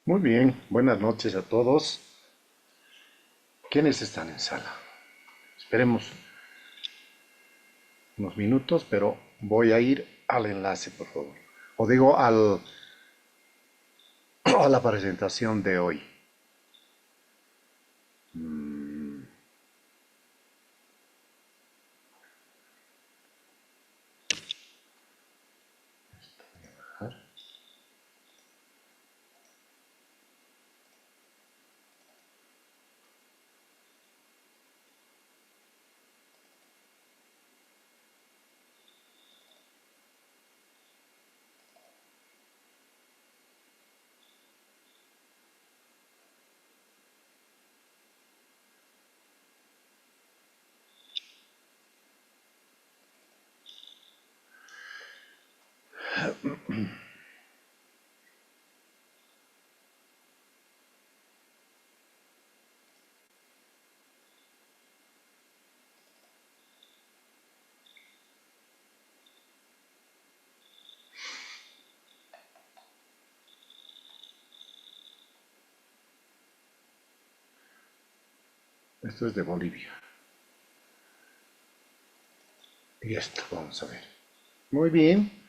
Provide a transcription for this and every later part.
Muy bien, buenas noches a todos. ¿Quiénes están en sala? Esperemos unos minutos, pero voy a ir al enlace, por favor. O digo a la presentación de hoy. Esto es de Bolivia. Y esto, vamos a ver. Muy bien.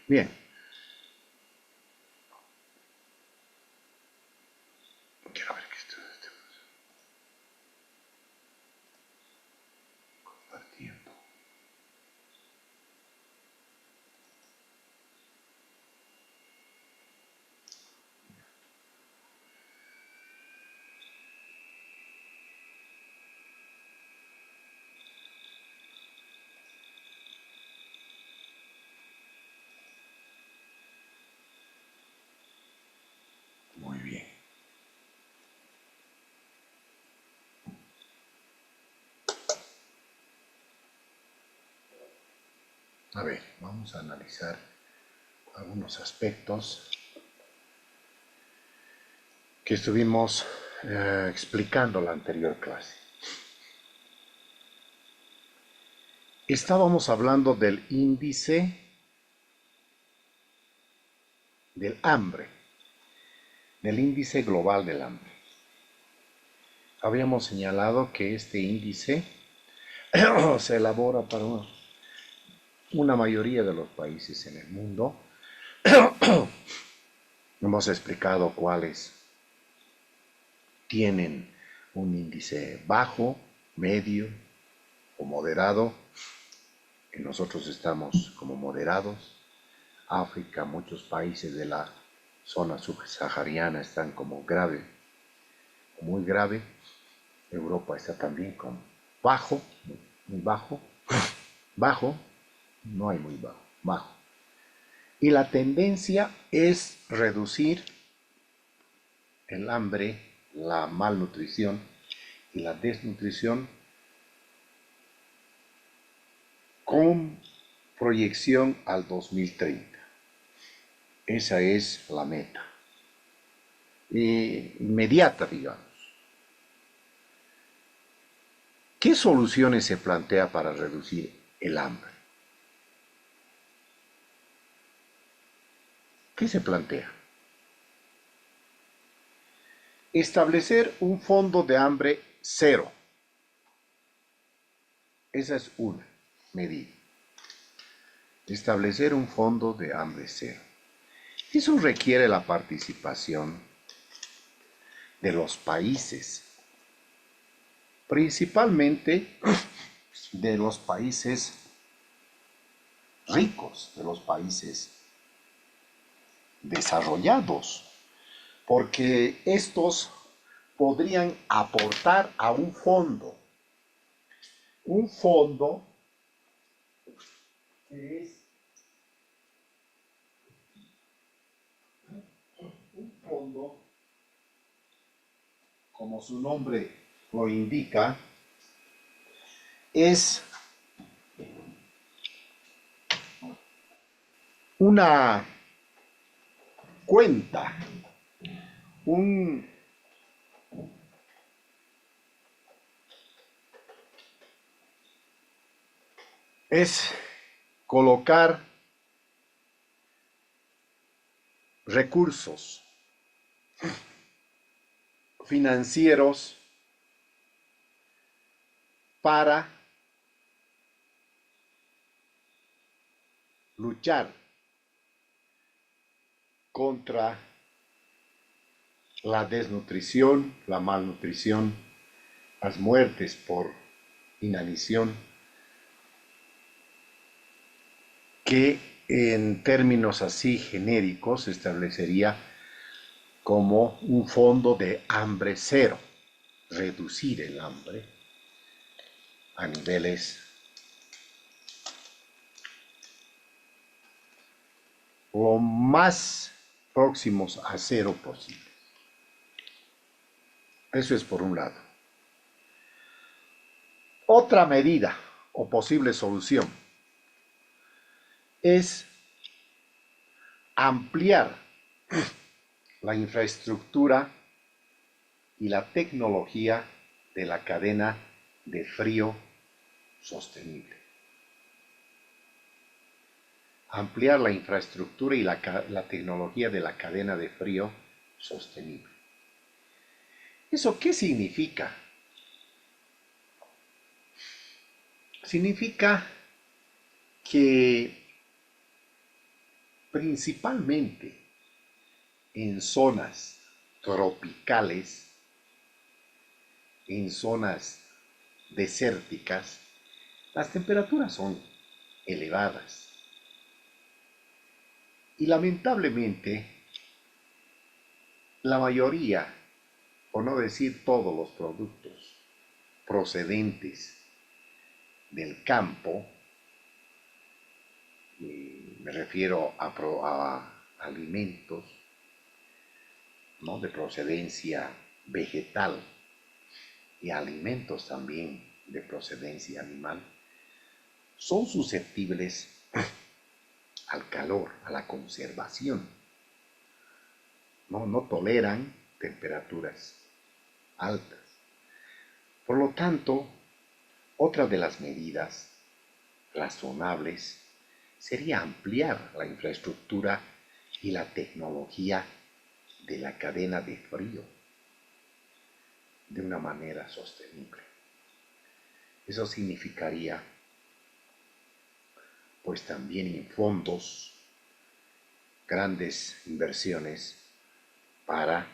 Bien. Quiero ver qué estamos compartiendo. Muy bien. A ver, vamos a analizar algunos aspectos que estuvimos explicando en la anterior clase. Estábamos hablando del índice del hambre, del índice global del hambre. Habíamos señalado que este índice se elabora para una mayoría de los países en el mundo. Hemos explicado cuáles tienen un índice bajo, medio o moderado, que nosotros estamos como moderados. África, muchos países de la zona subsahariana están como grave, muy grave. Europa está también con bajo, muy bajo, bajo, no hay muy bajo, bajo. Y la tendencia es reducir el hambre, la malnutrición y la desnutrición con proyección al 2030. Esa es la meta. Inmediata, digamos. ¿Qué soluciones se plantea para reducir el hambre? ¿Qué se plantea? Establecer un fondo de hambre cero. Esa es una medida. Establecer un fondo de hambre cero. Eso requiere la participación de los países, principalmente de los países ricos, de los países desarrollados, porque estos podrían aportar a un fondo que es un fondo, como su nombre lo indica, es una cuenta, un, es colocar recursos financieros para luchar contra la desnutrición, la malnutrición, las muertes por inanición, que en términos así genéricos se establecería como un fondo de hambre cero, reducir el hambre a niveles lo más próximos a cero posible. Eso es por un lado. Otra medida o posible solución es ampliar la infraestructura y la tecnología de la cadena de frío sostenible. Ampliar la infraestructura y la tecnología de la cadena de frío sostenible. ¿Eso qué significa? Significa que principalmente en zonas tropicales, en zonas desérticas, las temperaturas son elevadas. Y lamentablemente, la mayoría, por no decir todos los productos procedentes del campo, me refiero a alimentos, ¿no?, de procedencia vegetal y alimentos también de procedencia animal, son susceptibles al calor, a la conservación. No toleran temperaturas altas. Por lo tanto, otra de las medidas razonables sería ampliar la infraestructura y la tecnología de la cadena de frío de una manera sostenible. Eso significaría, pues también en fondos, grandes inversiones para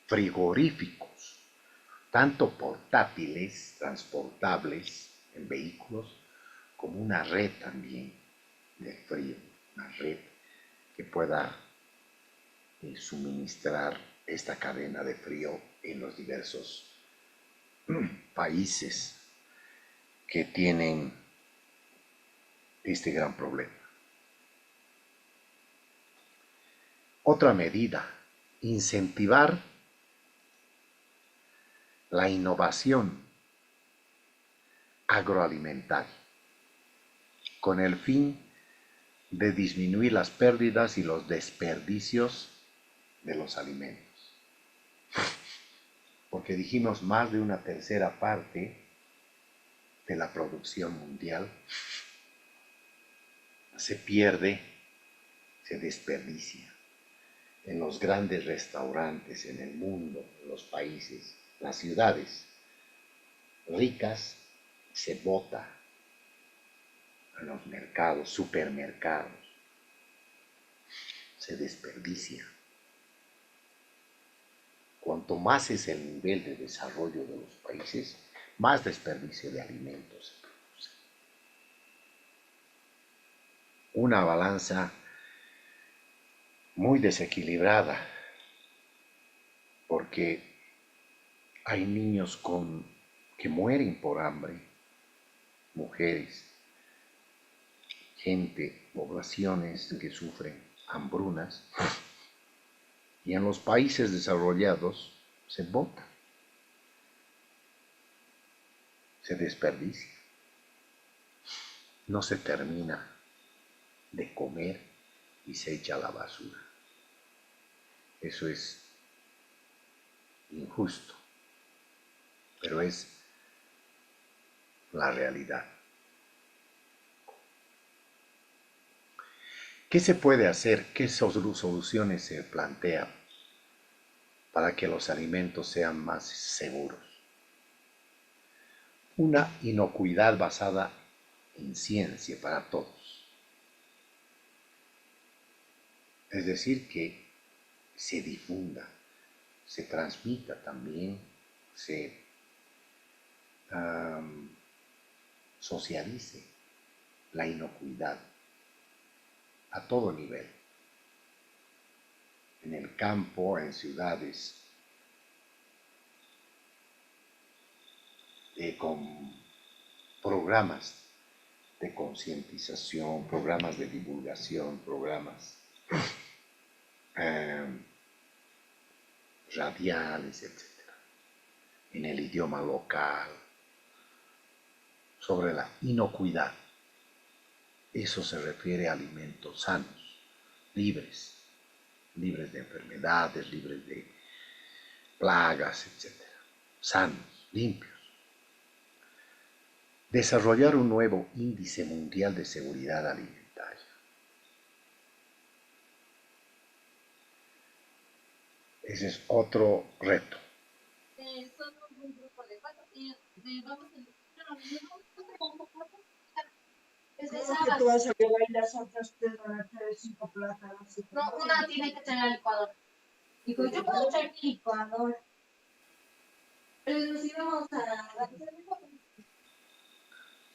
frigoríficos, tanto portátiles, transportables en vehículos, como una red también de frío, una red que pueda suministrar esta cadena de frío en los diversos países que tienen este gran problema. Otra medida, incentivar la innovación agroalimentaria con el fin de disminuir las pérdidas y los desperdicios de los alimentos. Porque dijimos, más de una tercera parte de la producción mundial se pierde, se desperdicia en los grandes restaurantes en el mundo, en los países, las ciudades ricas, se bota en los mercados, supermercados, se desperdicia. Cuanto más es el nivel de desarrollo de los países, más desperdicio de alimentos se produce. una balanza muy desequilibrada, porque hay niños que mueren por hambre, mujeres, gente, poblaciones que sufren hambrunas, y en los países desarrollados se bota, se desperdicia, no se termina de comer y se echa a la basura. Eso es injusto, pero es la realidad. ¿Qué se puede hacer? ¿Qué soluciones se plantean para que los alimentos sean más seguros? Una inocuidad basada en ciencia para todos. Es decir, que se difunda, se transmita también, se socialice la inocuidad a todo nivel, en el campo, en ciudades, con programas de concientización, programas de divulgación, programas radiales, etcétera, en el idioma local, sobre la inocuidad. Eso se refiere a alimentos sanos, libres, libres de enfermedades, libres de plagas, etcétera, sanos, limpios. Desarrollar un nuevo índice mundial de seguridad alimentaria. Ese es otro reto. Somos un grupo de 4 y vamos a... ¿Cómo que tú vas a llevar y las otras 3 van a traer 5 plátanos? No, una tiene que tener el licuador. Digo, yo puedo traer mi licuador. Pero nos íbamos a...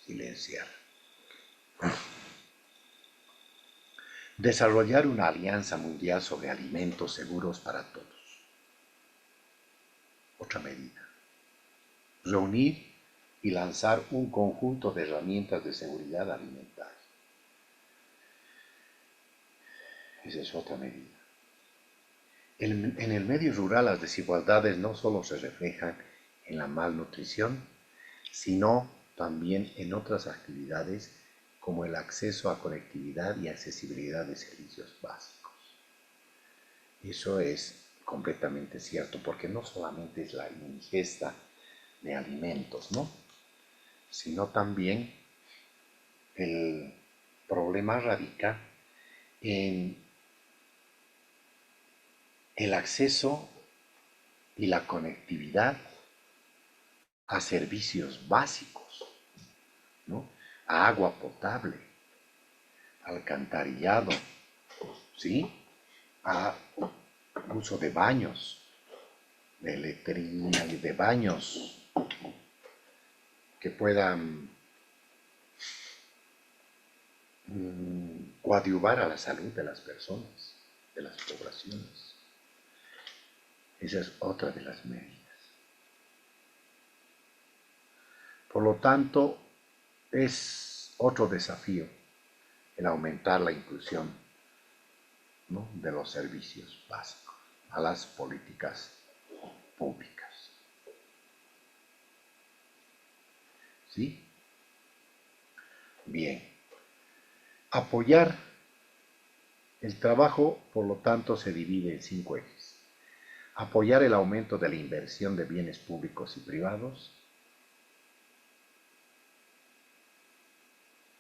Silenciar. Desarrollar una alianza mundial sobre alimentos seguros para todos. Otra medida. Reunir y lanzar un conjunto de herramientas de seguridad alimentaria. Esa es otra medida. En el medio rural las desigualdades no solo se reflejan en la malnutrición, sino también en otras actividades como el acceso a conectividad y accesibilidad de servicios básicos. Eso es completamente cierto, porque no solamente es la ingesta de alimentos, ¿no? Sino también el problema radica en el acceso y la conectividad a servicios básicos, ¿no? A agua potable, alcantarillado, ¿sí? A uso de baños, de letrina y de baños que puedan coadyuvar a la salud de las personas, de las poblaciones. Esa es otra de las medidas. Por lo tanto, es otro desafío el aumentar la inclusión, ¿no?, de los servicios básicos a las políticas públicas. ¿Sí? Bien. Apoyar el trabajo, por lo tanto, se divide en 5 ejes. Apoyar el aumento de la inversión de bienes públicos y privados.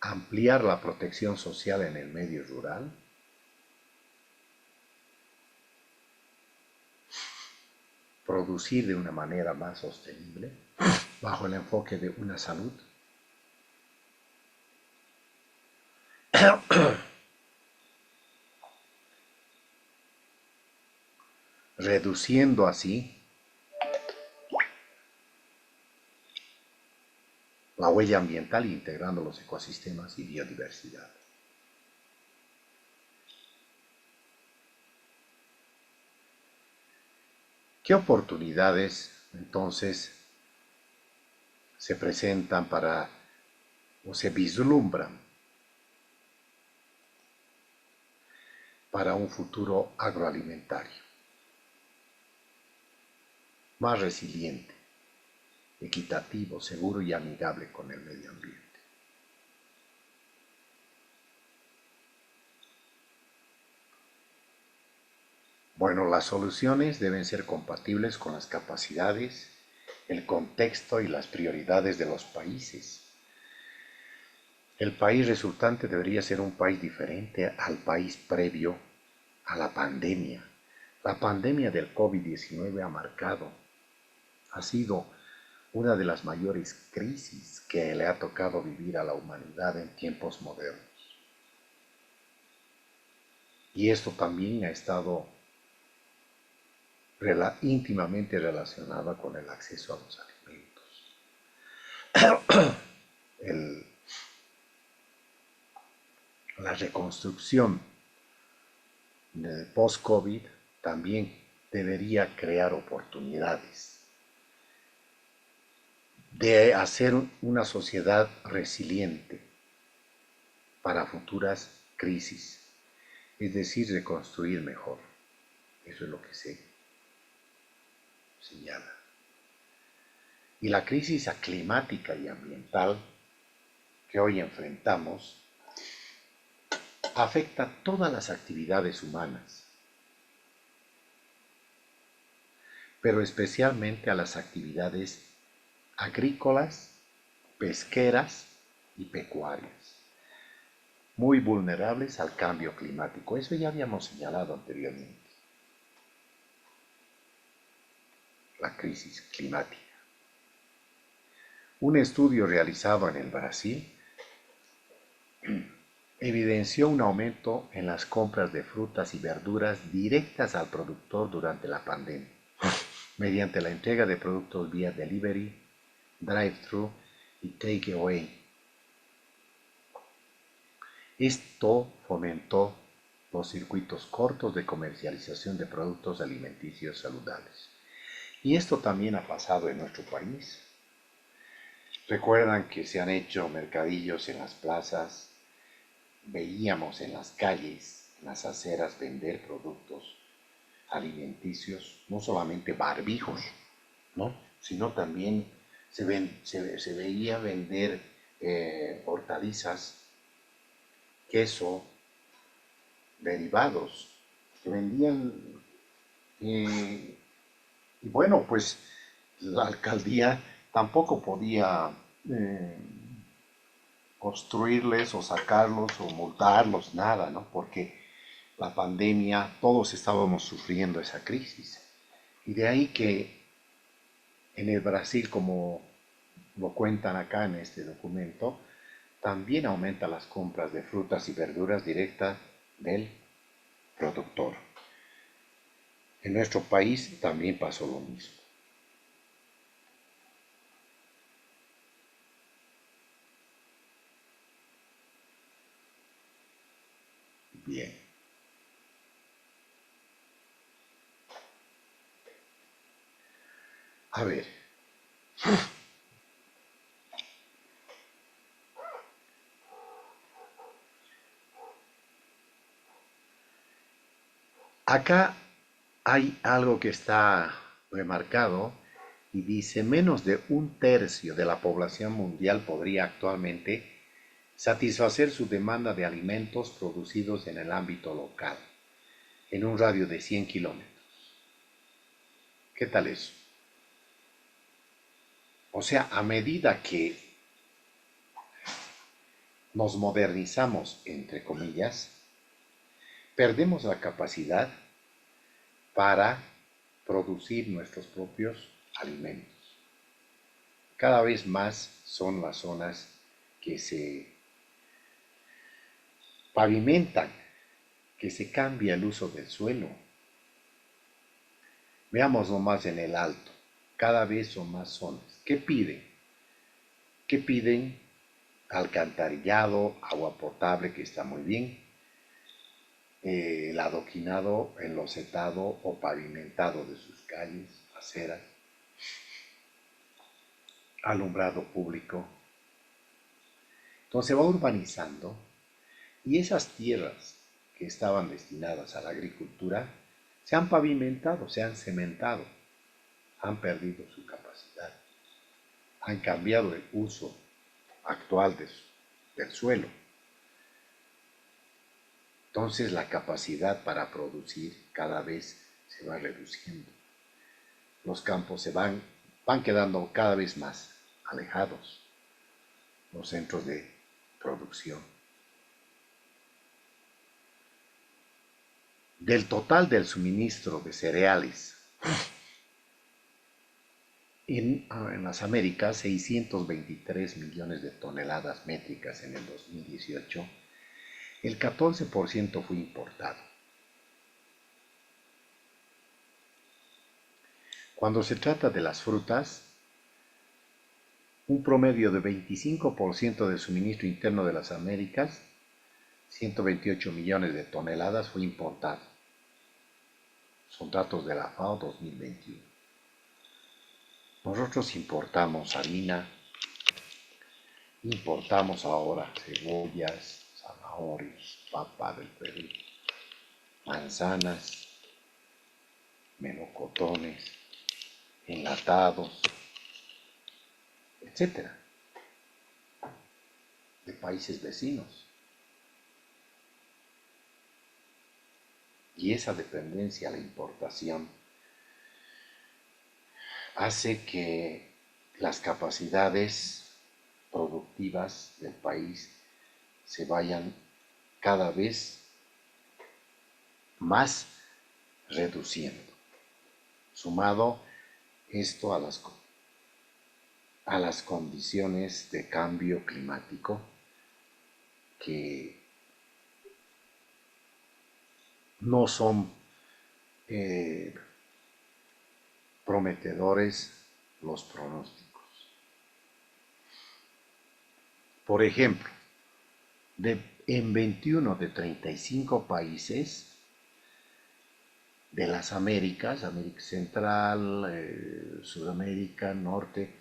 Ampliar la protección social en el medio rural. Producir de una manera más sostenible, bajo el enfoque de una salud reduciendo así la huella ambiental e integrando los ecosistemas y biodiversidad. ¿Qué oportunidades entonces se presentan para o se vislumbran para un futuro agroalimentario más resiliente, equitativo, seguro y amigable con el medio ambiente? Bueno, las soluciones deben ser compatibles con las capacidades, el contexto y las prioridades de los países. El país resultante debería ser un país diferente al país previo a la pandemia. La pandemia del COVID-19 ha sido una de las mayores crisis que le ha tocado vivir a la humanidad en tiempos modernos. Y esto también ha estado íntimamente relacionada con el acceso a los alimentos. La reconstrucción post-COVID también debería crear oportunidades de hacer una sociedad resiliente para futuras crisis, es decir, reconstruir mejor. Eso es lo que se señala. Y la crisis climática y ambiental que hoy enfrentamos afecta todas las actividades humanas, pero especialmente a las actividades agrícolas, pesqueras y pecuarias, muy vulnerables al cambio climático. Eso ya habíamos señalado anteriormente. La crisis climática. Un estudio realizado en el Brasil evidenció un aumento en las compras de frutas y verduras directas al productor durante la pandemia, mediante la entrega de productos vía delivery, drive-thru y take-away. Esto fomentó los circuitos cortos de comercialización de productos alimenticios saludables. Y esto también ha pasado en nuestro país. Recuerdan que se han hecho mercadillos en las plazas, veíamos en las calles, en las aceras, vender productos alimenticios, no solamente barbijos, ¿no? Sino también se veía vender hortalizas, queso, derivados, que vendían, y bueno, pues la alcaldía tampoco podía construirles o sacarlos o multarlos, nada, ¿no? Porque la pandemia, todos estábamos sufriendo esa crisis. Y de ahí que en el Brasil, como lo cuentan acá en este documento, también aumenta las compras de frutas y verduras directas del productor. En nuestro país también pasó lo mismo. Bien. A ver. Acá hay algo que está remarcado y dice menos de 1/3 de la población mundial podría actualmente satisfacer su demanda de alimentos producidos en el ámbito local, en un radio de 100 kilómetros. ¿Qué tal eso? O sea, a medida que nos modernizamos, entre comillas, perdemos la capacidad para producir nuestros propios alimentos. Cada vez más son las zonas que se pavimentan, que se cambia el uso del suelo. Veamos nomás en el alto, cada vez son más zonas. ¿Qué piden? ¿Qué piden? Alcantarillado, agua potable, que está muy bien, el adoquinado, enlosetado o pavimentado de sus calles, aceras, alumbrado público. Entonces se va urbanizando y esas tierras que estaban destinadas a la agricultura se han pavimentado, se han cementado, han perdido su capacidad, han cambiado el uso actual del suelo. Entonces la capacidad para producir cada vez se va reduciendo. Los campos van quedando cada vez más alejados, los centros de producción. Del total del suministro de cereales en las Américas, 623 millones de toneladas métricas en el 2018, el 14% fue importado. Cuando se trata de las frutas, un promedio de 25% del suministro interno de las Américas, 128 millones de toneladas, fue importado. Son datos de la FAO 2021. Nosotros importamos harina, importamos ahora cebollas, zanahorias, papa del Perú, manzanas, melocotones, enlatados, etcétera, de países vecinos. Y esa dependencia a la importación hace que las capacidades productivas del país se vayan cada vez más reduciendo. Sumado esto a las condiciones de cambio climático que no son prometedores los pronósticos. Por ejemplo, en 21 de 35 países de las Américas, América Central, Sudamérica, Norte,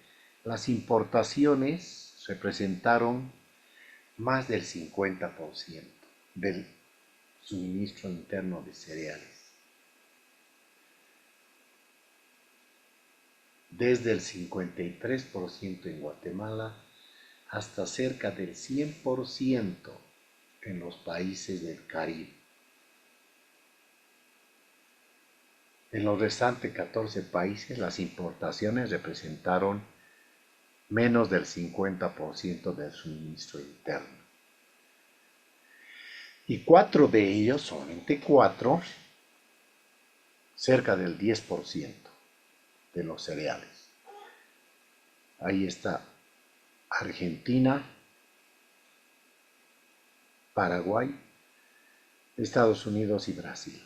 las importaciones representaron más del 50% del suministro interno de cereales. Desde el 53% en Guatemala hasta cerca del 100% en los países del Caribe. En los restantes 14 países las importaciones representaron menos del 50% del suministro interno. Y 4 de ellos, solamente 4, cerca del 10% de los cereales. Ahí está Argentina, Paraguay, Estados Unidos y Brasil.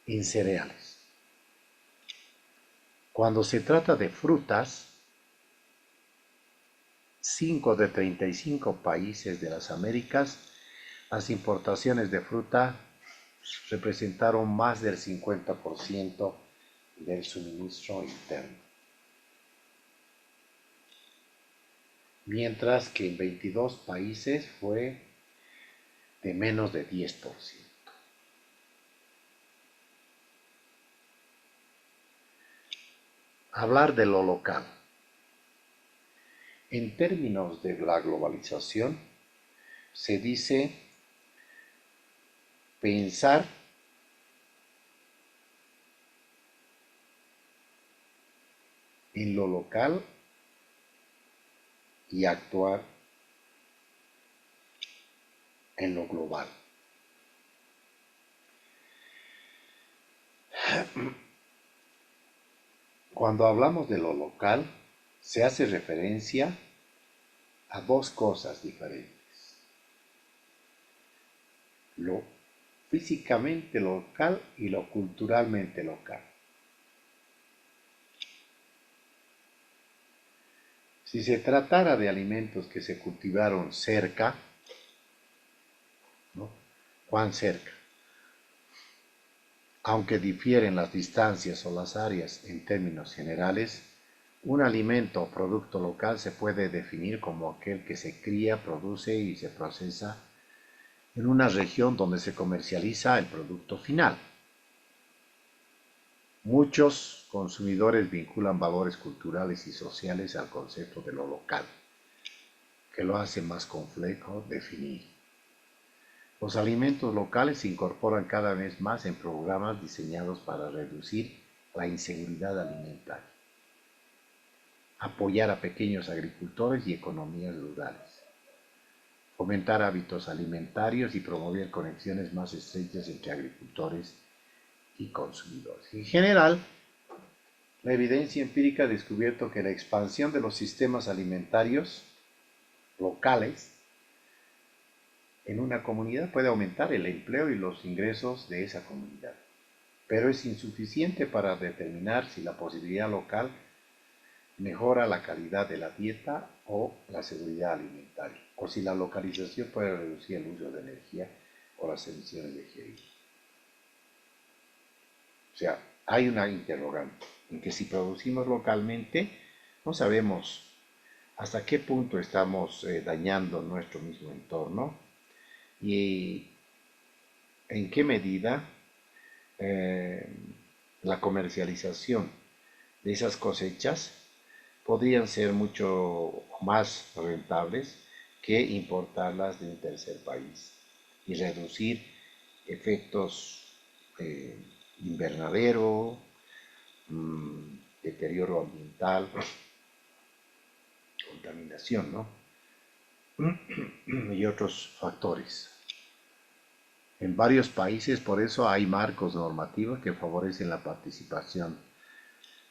En cereales. Cuando se trata de frutas, 5 de 35 países de las Américas, las importaciones de fruta representaron más del 50% del suministro interno. Mientras que en 22 países fue de menos de 10%. Hablar de lo local. En términos de la globalización, se dice pensar en lo local y actuar en lo global. Cuando hablamos de lo local, se hace referencia a dos cosas diferentes: lo físicamente local y lo culturalmente local. Si se tratara de alimentos que se cultivaron cerca, ¿no?, cuán cerca. Aunque difieren las distancias o las áreas en términos generales, un alimento o producto local se puede definir como aquel que se cría, produce y se procesa en una región donde se comercializa el producto final. Muchos consumidores vinculan valores culturales y sociales al concepto de lo local, que lo hace más complejo definir. Los alimentos locales se incorporan cada vez más en programas diseñados para reducir la inseguridad alimentaria, apoyar a pequeños agricultores y economías rurales, fomentar hábitos alimentarios y promover conexiones más estrechas entre agricultores y consumidores. En general, la evidencia empírica ha descubierto que la expansión de los sistemas alimentarios locales en una comunidad puede aumentar el empleo y los ingresos de esa comunidad, pero es insuficiente para determinar si la posibilidad local mejora la calidad de la dieta o la seguridad alimentaria, o si la localización puede reducir el uso de energía o las emisiones de GI. O sea, hay una interrogante en que si producimos localmente, no sabemos hasta qué punto estamos dañando nuestro mismo entorno y en qué medida la comercialización de esas cosechas podrían ser mucho más rentables que importarlas de un tercer país y reducir efectos invernadero, deterioro ambiental, contaminación, ¿no? Y otros factores. En varios países, por eso hay marcos normativos que favorecen la participación,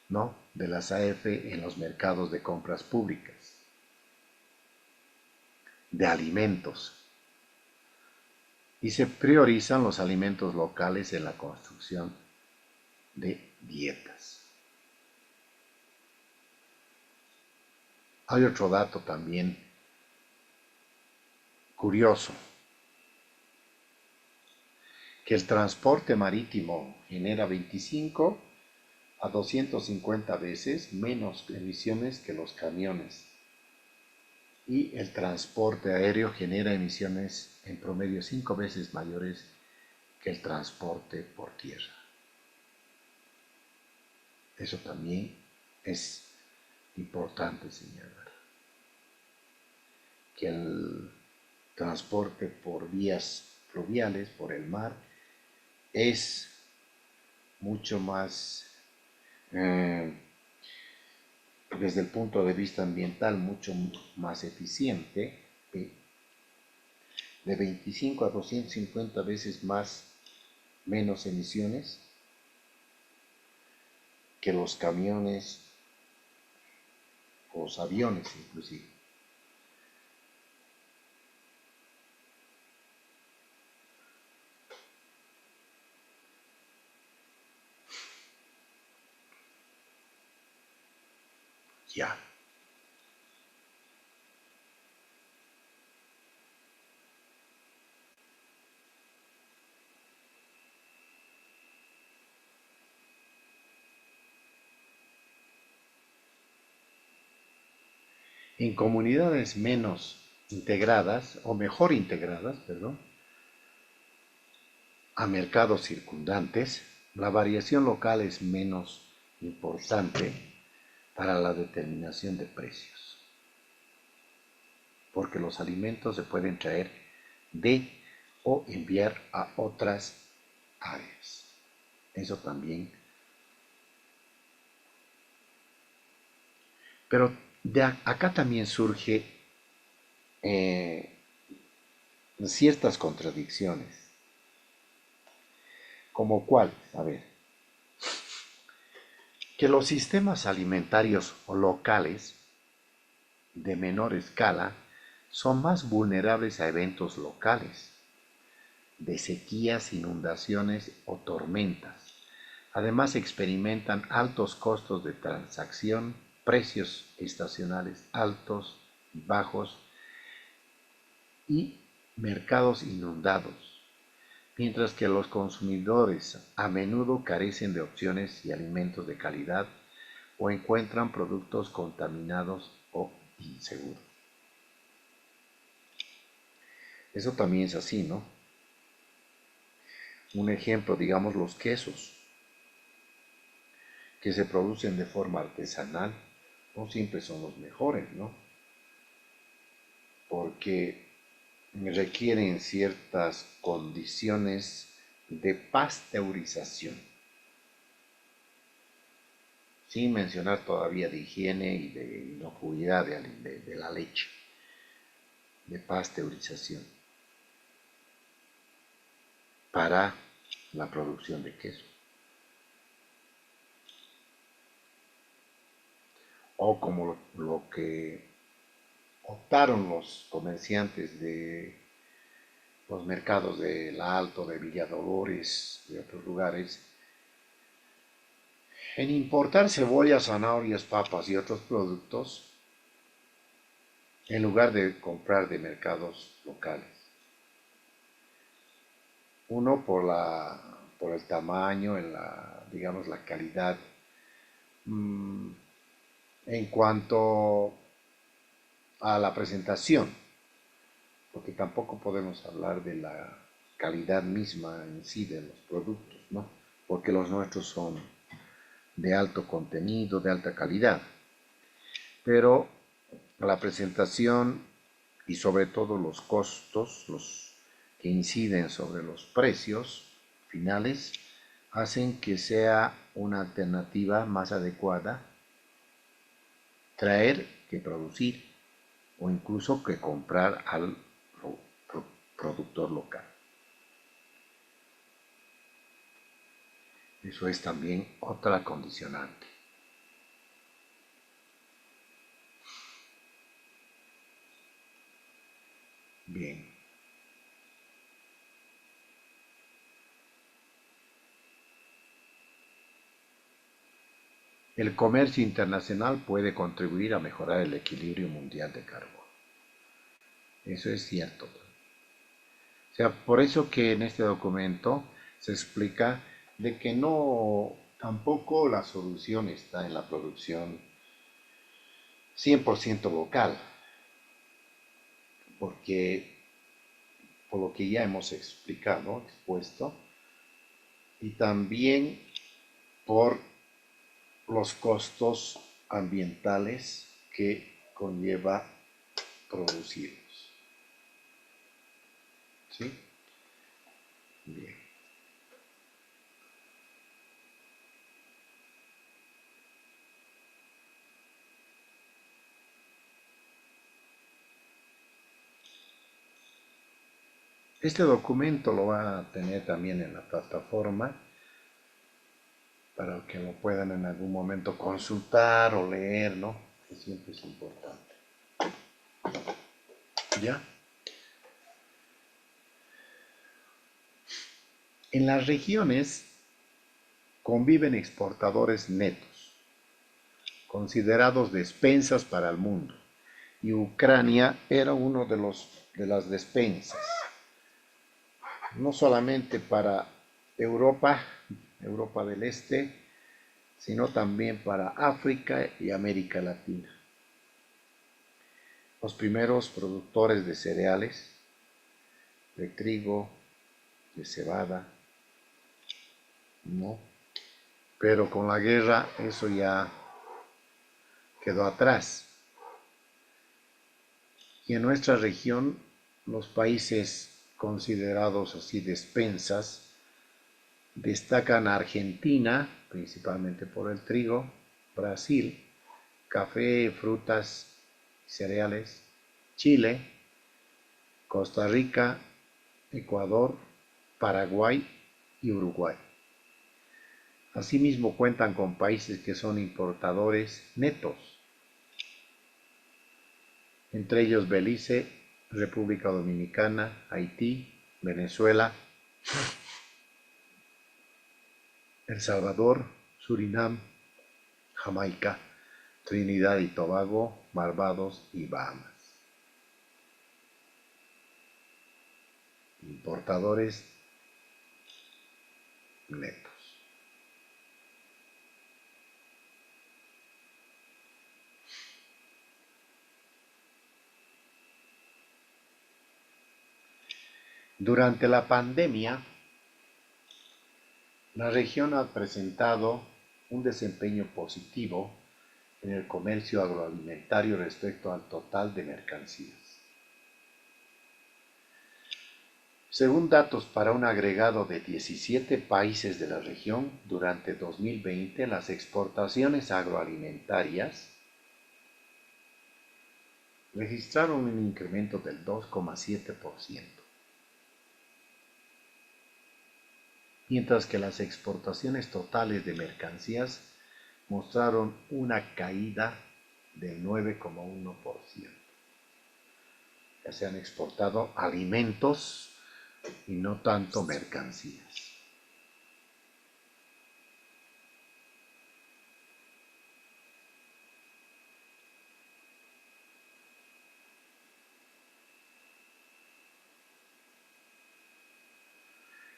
¿no?, de las AF en los mercados de compras públicas, de alimentos, y se priorizan los alimentos locales en la construcción de dietas. Hay otro dato también curioso, que el transporte marítimo genera 25 a 250 veces menos emisiones que los camiones, y el transporte aéreo genera emisiones en promedio 5 veces mayores que el transporte por tierra. Eso también es importante señalar, que el transporte por vías fluviales, por el mar, es mucho más, desde el punto de vista ambiental, mucho más eficiente, de 25 a 250 veces menos emisiones que los camiones, los aviones inclusive. Ya. En comunidades menos integradas, o mejor integradas, perdón, a mercados circundantes, la variación local es menos importante para la determinación de precios, porque los alimentos se pueden traer de o enviar a otras áreas. Eso también. Pero acá también surge ciertas contradicciones. ¿Como cuál? A ver, que los sistemas alimentarios locales de menor escala son más vulnerables a eventos locales, de sequías, inundaciones o tormentas. Además experimentan altos costos de transacción, precios estacionales altos y bajos y mercados inundados. mientras que los consumidores a menudo carecen de opciones y alimentos de calidad o encuentran productos contaminados o inseguros. Eso también es así, ¿no? Un ejemplo, digamos, los quesos que se producen de forma artesanal no siempre son los mejores, ¿no? Porque requieren ciertas condiciones de pasteurización, sin mencionar todavía de higiene y de inocuidad de la leche, de pasteurización, para la producción de queso. O como lo que optaron los comerciantes de los mercados del Alto, de Villa Dolores, de otros lugares, en importar cebollas, zanahorias, papas y otros productos, en lugar de comprar de mercados locales. Uno por el tamaño, digamos, la calidad. En cuanto a la presentación, porque tampoco podemos hablar de la calidad misma en sí de los productos, ¿no? Porque los nuestros son de alto contenido, de alta calidad. Pero la presentación y sobre todo los costos, los que inciden sobre los precios finales, hacen que sea una alternativa más adecuada traer que producir o incluso que comprar al productor local. Eso es también otra condicionante. Bien. El comercio internacional puede contribuir a mejorar el equilibrio mundial de carbono. Eso es cierto. O sea, por eso que en este documento se explica de que no, tampoco la solución está en la producción 100% local, porque por lo que ya hemos explicado, expuesto, y también por los costos ambientales que conlleva producirlos. ¿Sí? Bien. Este documento lo va a tener también en la plataforma para que lo puedan en algún momento consultar o leer, ¿no? Que siempre es importante. ¿Ya? En las regiones conviven exportadores netos, considerados despensas para el mundo, y Ucrania era uno de las despensas, no solamente para Europa, Europa del Este, sino también para África y América Latina. Los primeros productores de cereales, de trigo, de cebada, ¿no? Pero con la guerra eso ya quedó atrás. Y en nuestra región, los países considerados así despensas destacan Argentina, principalmente por el trigo, Brasil, café, frutas, cereales, Chile, Costa Rica, Ecuador, Paraguay y Uruguay. Asimismo cuentan con países que son importadores netos, entre ellos Belice, República Dominicana, Haití, Venezuela, El Salvador, Surinam, Jamaica, Trinidad y Tobago, Barbados y Bahamas. Importadores netos. Durante la pandemia, la región ha presentado un desempeño positivo en el comercio agroalimentario respecto al total de mercancías. Según datos para un agregado de 17 países de la región, durante 2020 las exportaciones agroalimentarias registraron un incremento del 2,7%, mientras que las exportaciones totales de mercancías mostraron una caída del 9,1%. Ya se han exportado alimentos y no tanto mercancías.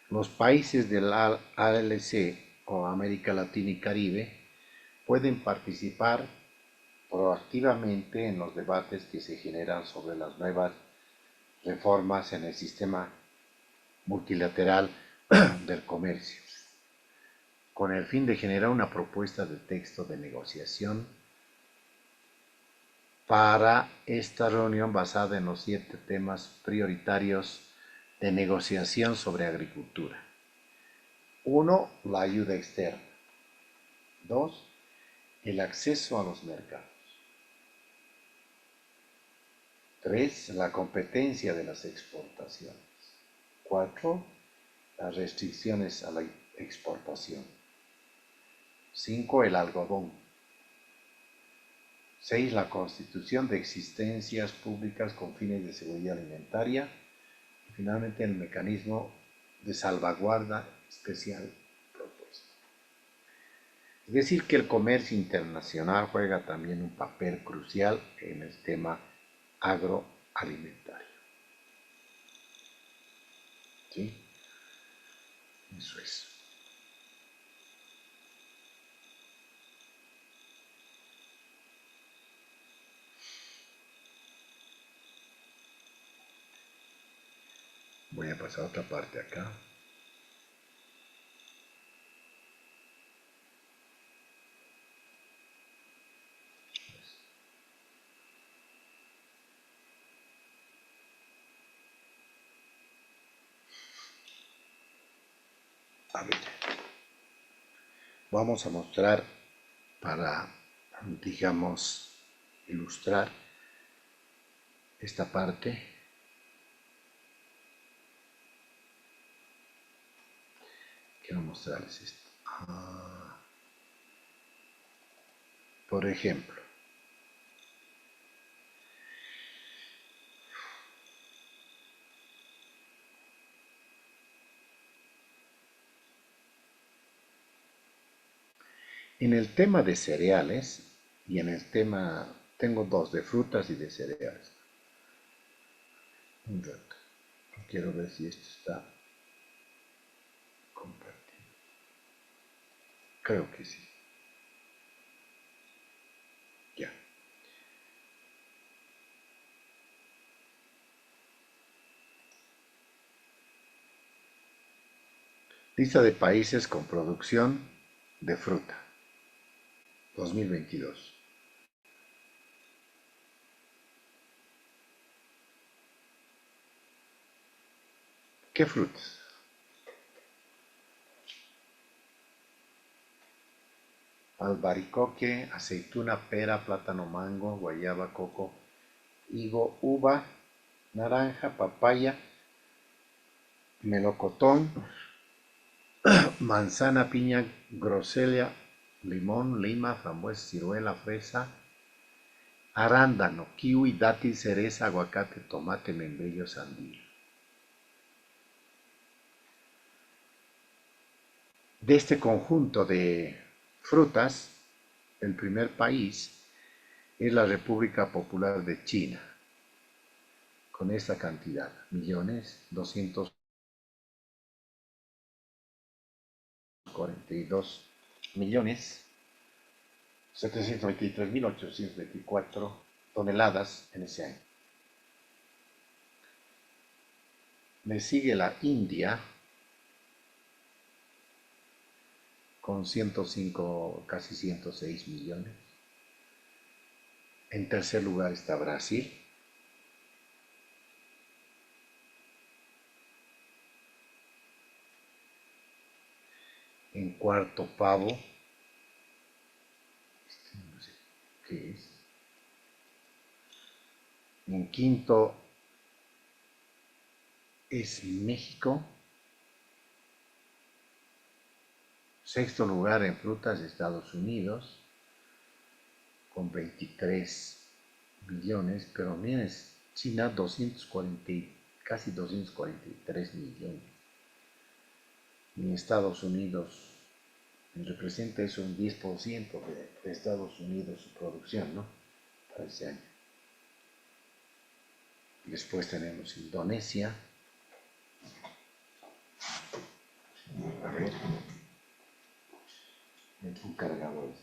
Los países del ALC o América Latina y Caribe pueden participar proactivamente en los debates que se generan sobre las nuevas reformas en el sistema multilateral del comercio, con el fin de generar una propuesta de texto de negociación para esta reunión basada en los 7 temas prioritarios de negociación sobre agricultura. 1. La ayuda externa. 2. El acceso a los mercados. 3. La competencia de las exportaciones. 4. Las restricciones a la exportación. 5. El algodón. 6. La constitución de existencias públicas con fines de seguridad alimentaria. Y finalmente el mecanismo de salvaguarda especial propuesto. Es decir, que el comercio internacional juega también un papel crucial en el tema agroalimentario. ¿Sí? Eso es. Voy a pasar a otra parte acá. A ver, vamos a mostrar para, digamos, ilustrar esta parte. Quiero mostrarles esto. Por ejemplo, en el tema de cereales y en el tema, tengo dos, de frutas y de cereales. Un rato. Quiero ver si esto está compartido. Creo que sí. Ya. Lista de países con producción de fruta. 2022. ¿Qué frutas? Albaricoque, aceituna, pera, plátano, mango, guayaba, coco, higo, uva, naranja, papaya, melocotón, manzana, piña, grosella, limón, lima, frambuesa, ciruela, fresa, arándano, kiwi, dátil, cereza, aguacate, tomate, membrillo, sandía. De este conjunto de frutas, el primer país es la República Popular de China, con esta cantidad, 1.200.000 723.824 toneladas en ese año. Le sigue la India con 105, casi 106 millones. En tercer lugar está Brasil. En cuarto, pavo. No sé qué es. En quinto es México. Sexto lugar en frutas, Estados Unidos, con 23 millones, pero miren, China 240, casi 243 millones. Y Estados Unidos representa eso un 10% de Estados Unidos su producción, ¿no? Para ese año. Después tenemos Indonesia. A ver. Un cargador.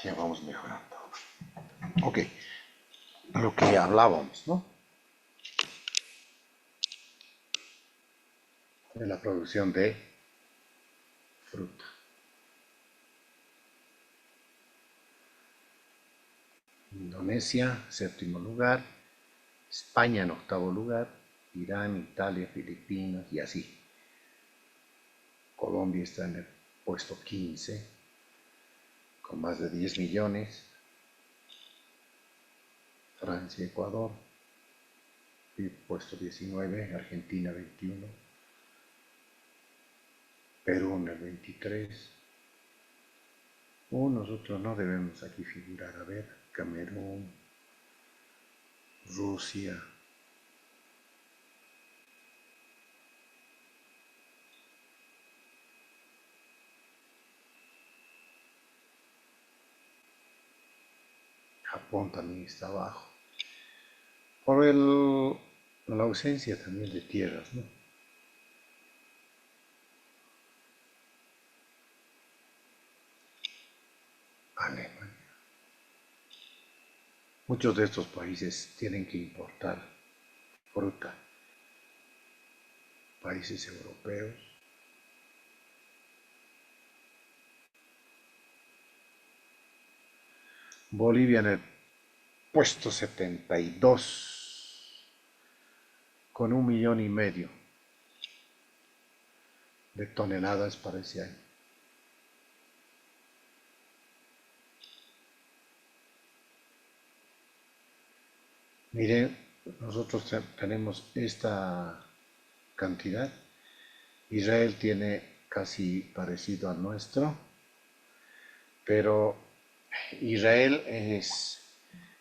Ya vamos mejorando. Ok, lo que hablábamos, ¿no? De la producción de fruta. Indonesia, séptimo lugar. España en octavo lugar. Irán, Italia, Filipinas y así. Colombia está en el puesto 15, con más de 10 millones. Francia, Ecuador, puesto 19, Argentina 21, Perú en el 23. Nosotros no debemos aquí figurar, a ver, Camerún, Rusia, Japón también está abajo, por la ausencia también de tierras, ¿no? Alemania. Muchos de estos países tienen que importar fruta. Países europeos. Bolivia en el puesto 72, con 1,5 millones de toneladas para ese año. Miren, nosotros tenemos esta cantidad. Israel tiene casi parecido al nuestro, pero Israel es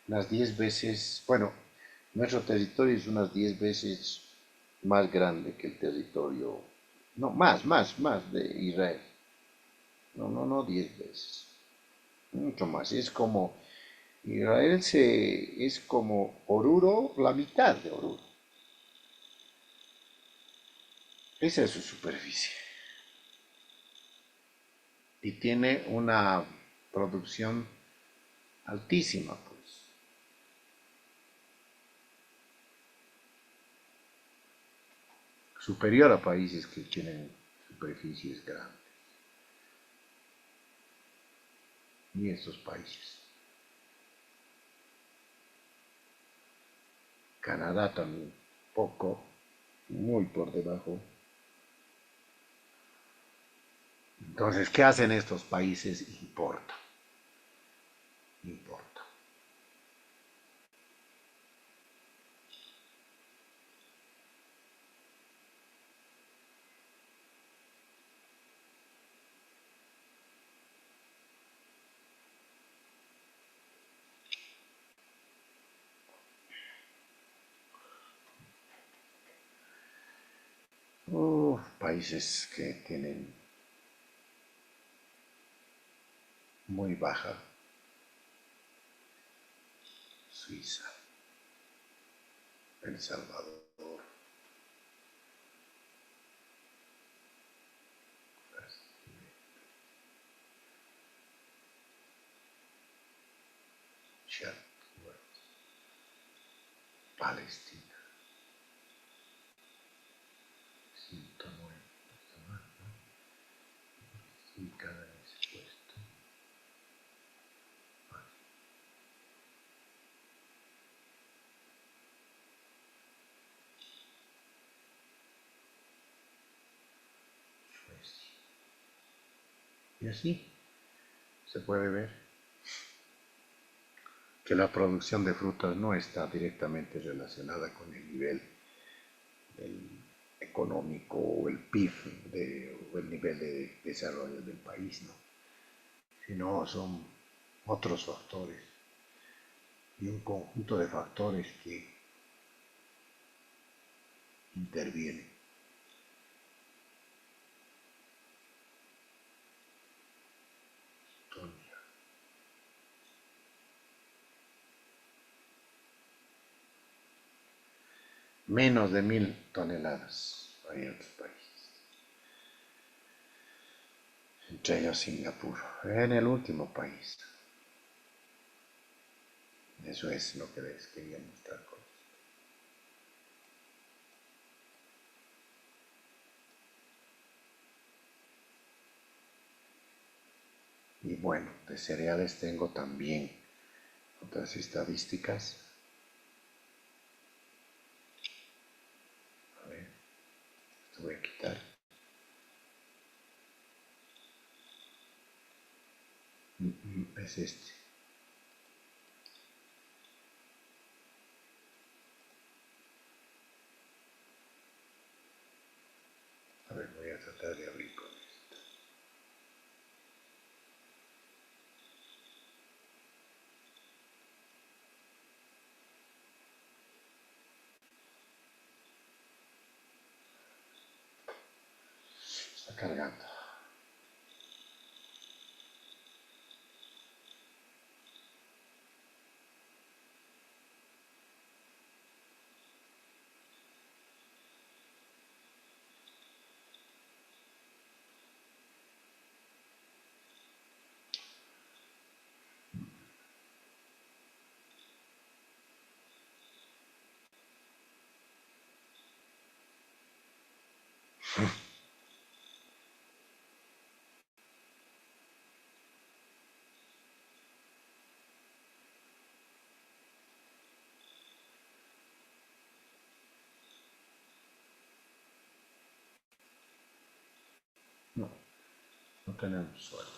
unas 10 veces, bueno, nuestro territorio es unas 10 veces más grande que el territorio, no, más de Israel. No 10 veces, mucho más. Es como, es como Oruro, la mitad de Oruro. Esa es su superficie. Y tiene una producción altísima, pues. Superior a países que tienen superficies grandes. Y estos países. Canadá también, poco, muy por debajo. Entonces, ¿qué hacen estos países? Importa. Países que tienen muy baja. Suiza, El Salvador, Chad, Palestina, 109, ubicada en ese puesto. Suecia. Y así se puede ver que la producción de frutas no está directamente relacionada con el nivel económico o el PIB o el nivel de desarrollo del país, ¿no? Sino son otros factores y un conjunto de factores que intervienen. Menos de 1,000 toneladas hay en otros países, entre ellos Singapur, en el último país. Eso es lo que les quería mostrar con esto. Y bueno, de cereales tengo también otras estadísticas. A ver, esto voy a quitar. Es este. A ver, voy a tratar de abrir con esto. Está cargando. No tenemos suerte.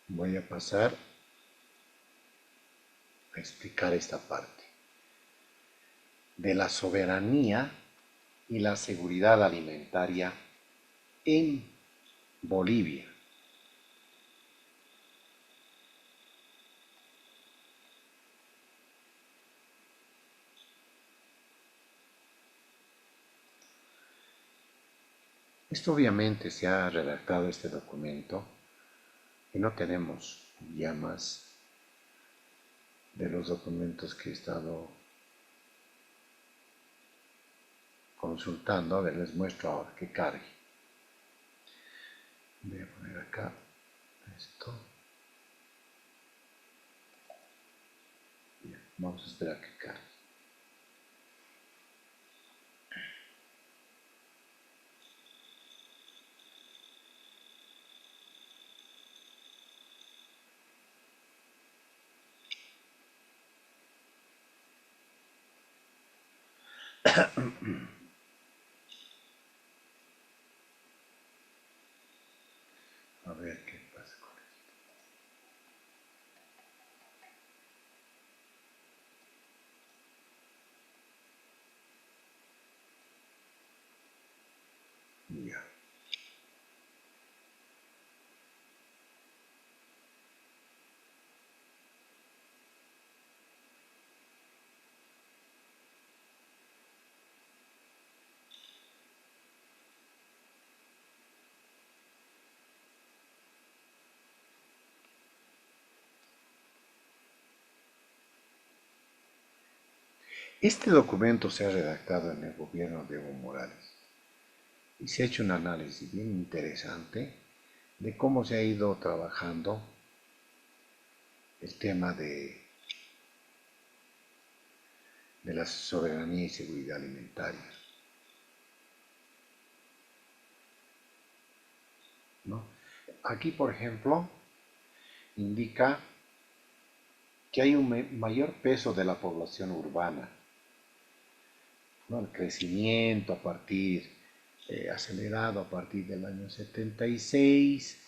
Voy a pasar a explicar esta parte de la soberanía y la seguridad alimentaria en Bolivia. Esto obviamente se ha redactado este documento y no tenemos ya más de los documentos que he estado consultando. A ver, les muestro ahora que cargue. Voy a poner acá esto. Bien, vamos a esperar que cargue. A ver qué pasa con esto. Ya. Este documento se ha redactado en el gobierno de Evo Morales y se ha hecho un análisis bien interesante de cómo se ha ido trabajando el tema de la soberanía y seguridad alimentaria, ¿no? Aquí, por ejemplo, indica que hay un mayor peso de la población urbana, ¿no? El crecimiento acelerado a partir del año 76,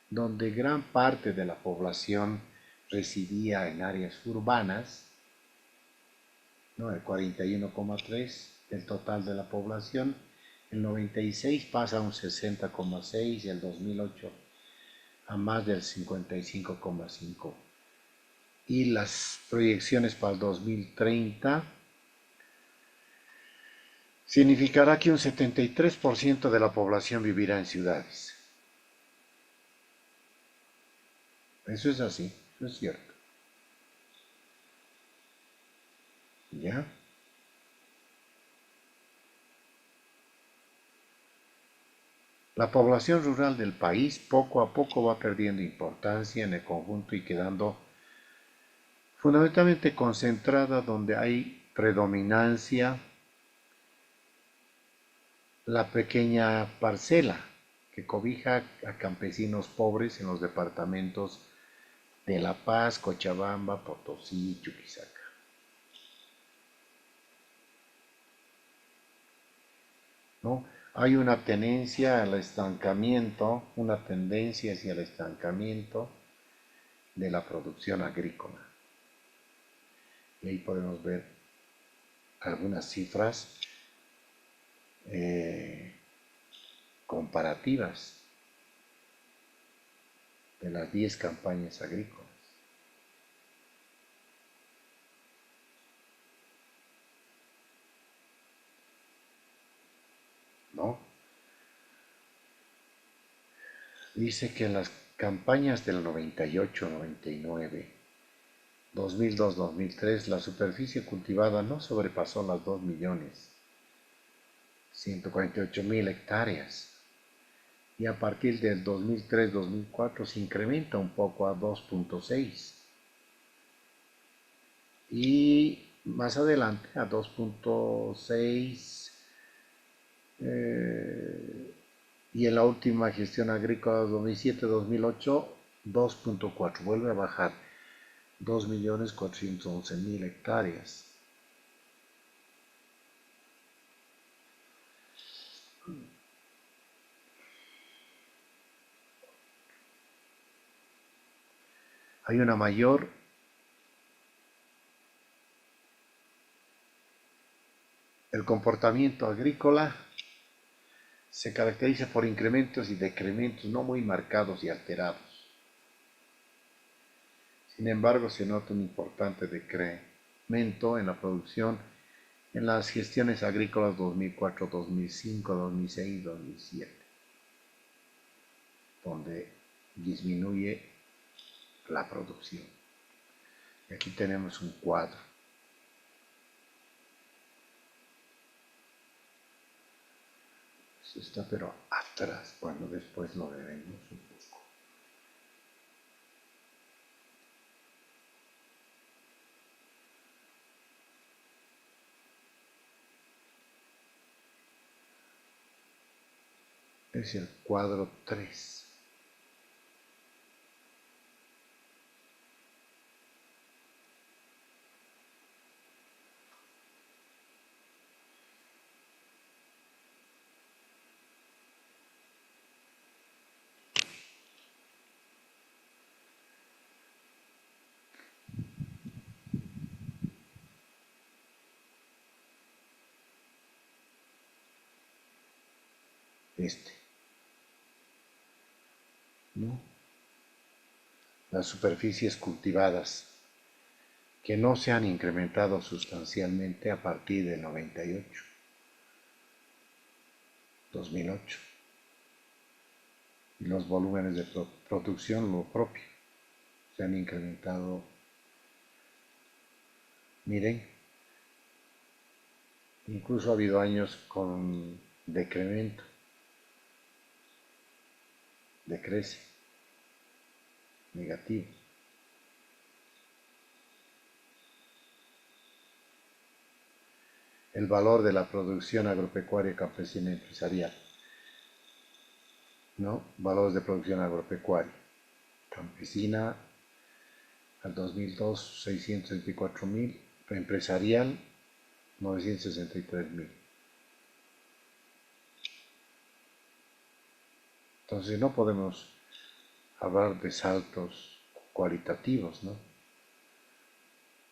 donde gran parte de la población residía en áreas urbanas, ¿no? El 41,3% del total de la población, el 96 pasa a un 60,6% y el 2008 a más del 55,5%. Y las proyecciones para el 2030 significará que un 73% de la población vivirá en ciudades. Eso es así, eso es cierto. ¿Ya? La población rural del país poco a poco va perdiendo importancia en el conjunto y quedando fundamentalmente concentrada donde hay predominancia la pequeña parcela que cobija a campesinos pobres en los departamentos de La Paz, Cochabamba, Potosí y Chuquisaca. ¿No? Hay una tendencia al estancamiento, hacia el estancamiento de la producción agrícola. Y ahí podemos ver algunas cifras comparativas de las 10 campañas agrícolas. ¿No? Dice que en las campañas del 98, 99, 2002, 2003, la superficie cultivada no sobrepasó las 2.148.000 hectáreas. Y a partir del 2003-2004 se incrementa un poco a 2.6 y más adelante a 2.6 y en la última gestión agrícola 2007-2008 2.4, vuelve a bajar 2.411.000 hectáreas. hay una mayor el comportamiento agrícola se caracteriza por incrementos y decrementos no muy marcados y alterados. Sin embargo, se nota un importante decremento en la producción en las gestiones agrícolas 2004, 2005, 2006 y 2007, donde disminuye la producción. Y aquí tenemos un cuadro. Eso está pero atrás, bueno, después lo veremos un poco. Es el cuadro 3. ¿No? Las superficies cultivadas que no se han incrementado sustancialmente a partir del 98, 2008. Y los volúmenes de producción, lo propio, se han incrementado. Miren, incluso ha habido años con decremento, decrece, negativo. El valor de la producción agropecuaria campesina empresarial, ¿no? Valores de producción agropecuaria campesina al 2002, 624.000, empresarial, 963.000. Entonces no podemos hablar de saltos cualitativos, ¿no?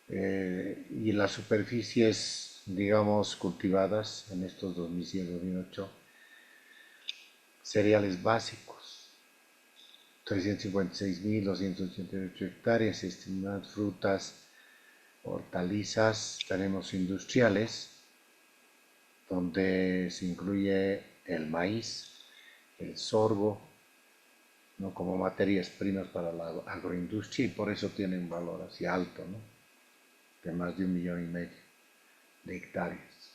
Y las superficies, digamos, cultivadas en estos 2007-2008, cereales básicos, 356.288 hectáreas, estimadas frutas, hortalizas, tenemos industriales, donde se incluye el maíz, el sorgo, ¿no? Como materias primas para la agroindustria, y por eso tiene un valor así alto, ¿no? De más de 1,5 millones de hectáreas,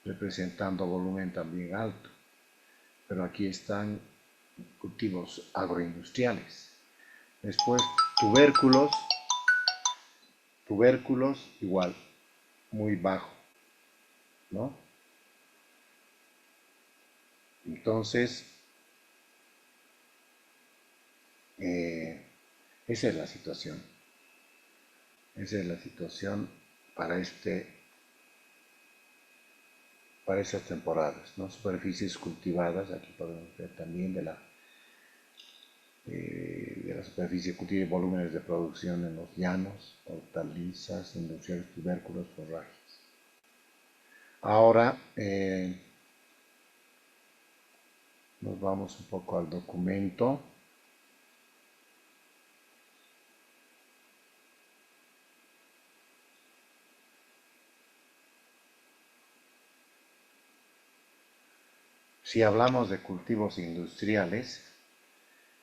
representando volumen también alto. Pero aquí están cultivos agroindustriales. Después tubérculos igual, muy bajo, ¿no? Entonces, esa es la situación. Esa es la situación para estas temporadas, ¿no? Superficies cultivadas, aquí podemos ver también de la superficie cultivada y volúmenes de producción en los llanos, hortalizas, industriales, tubérculos, forrajes. Ahora nos vamos un poco al documento. Si hablamos de cultivos industriales,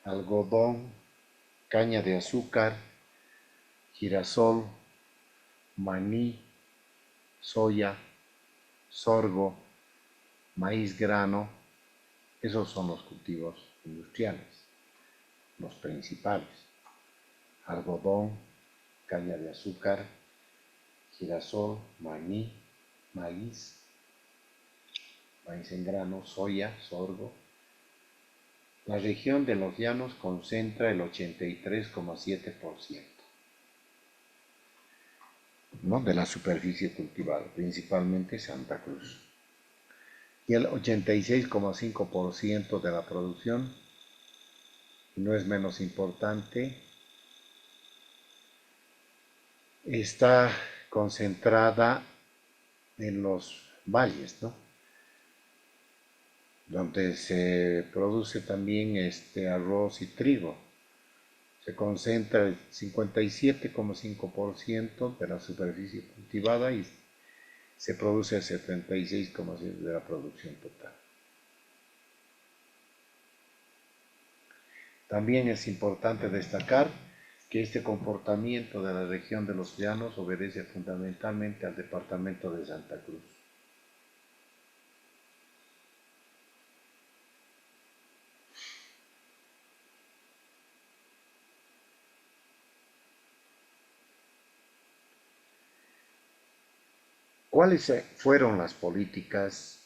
algodón, caña de azúcar, girasol, maní, soya, sorgo, maíz grano, esos son los cultivos industriales, los principales. Algodón, caña de azúcar, girasol, maní, maíz en grano, soya, sorgo. La región de los llanos concentra el 83,7%, ¿no? De la superficie cultivada, principalmente Santa Cruz. Y el 86,5% de la producción, no es menos importante, está concentrada en los valles, ¿no? Donde se produce también arroz y trigo. Se concentra el 57,5% de la superficie cultivada y se produce el 76,6% de la producción total. También es importante destacar que este comportamiento de la región de los llanos obedece fundamentalmente al departamento de Santa Cruz. ¿Cuáles fueron las políticas?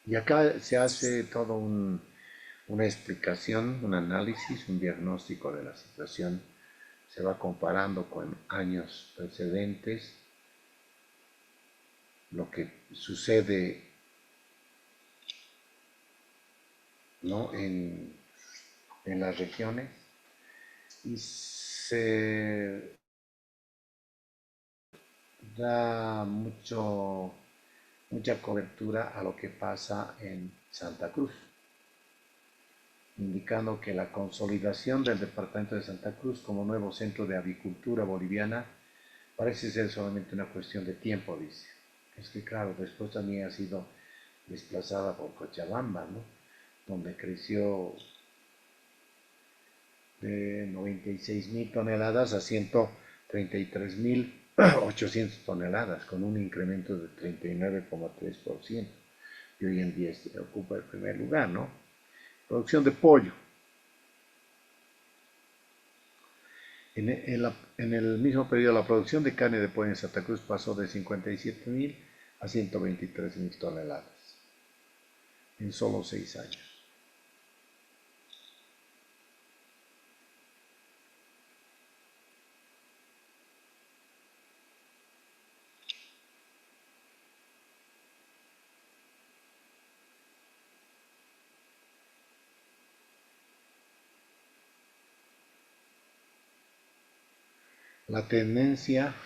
Y acá se hace todo una explicación, un análisis, un diagnóstico de la situación. Se va comparando con años precedentes, lo que sucede, ¿no?, en las regiones, y se da mucha cobertura a lo que pasa en Santa Cruz, indicando que la consolidación del departamento de Santa Cruz como nuevo centro de avicultura boliviana parece ser solamente una cuestión de tiempo, dice. Es que claro, después también ha sido desplazada por Cochabamba, ¿no?, donde creció de 96.000 toneladas a 133.800 toneladas, con un incremento de 39,3%. Y hoy en día ocupa el primer lugar, ¿no? Producción de pollo. En el mismo periodo, la producción de carne de pollo en Santa Cruz pasó de 57.000 a 123.000 toneladas en solo 6 años. La tendencia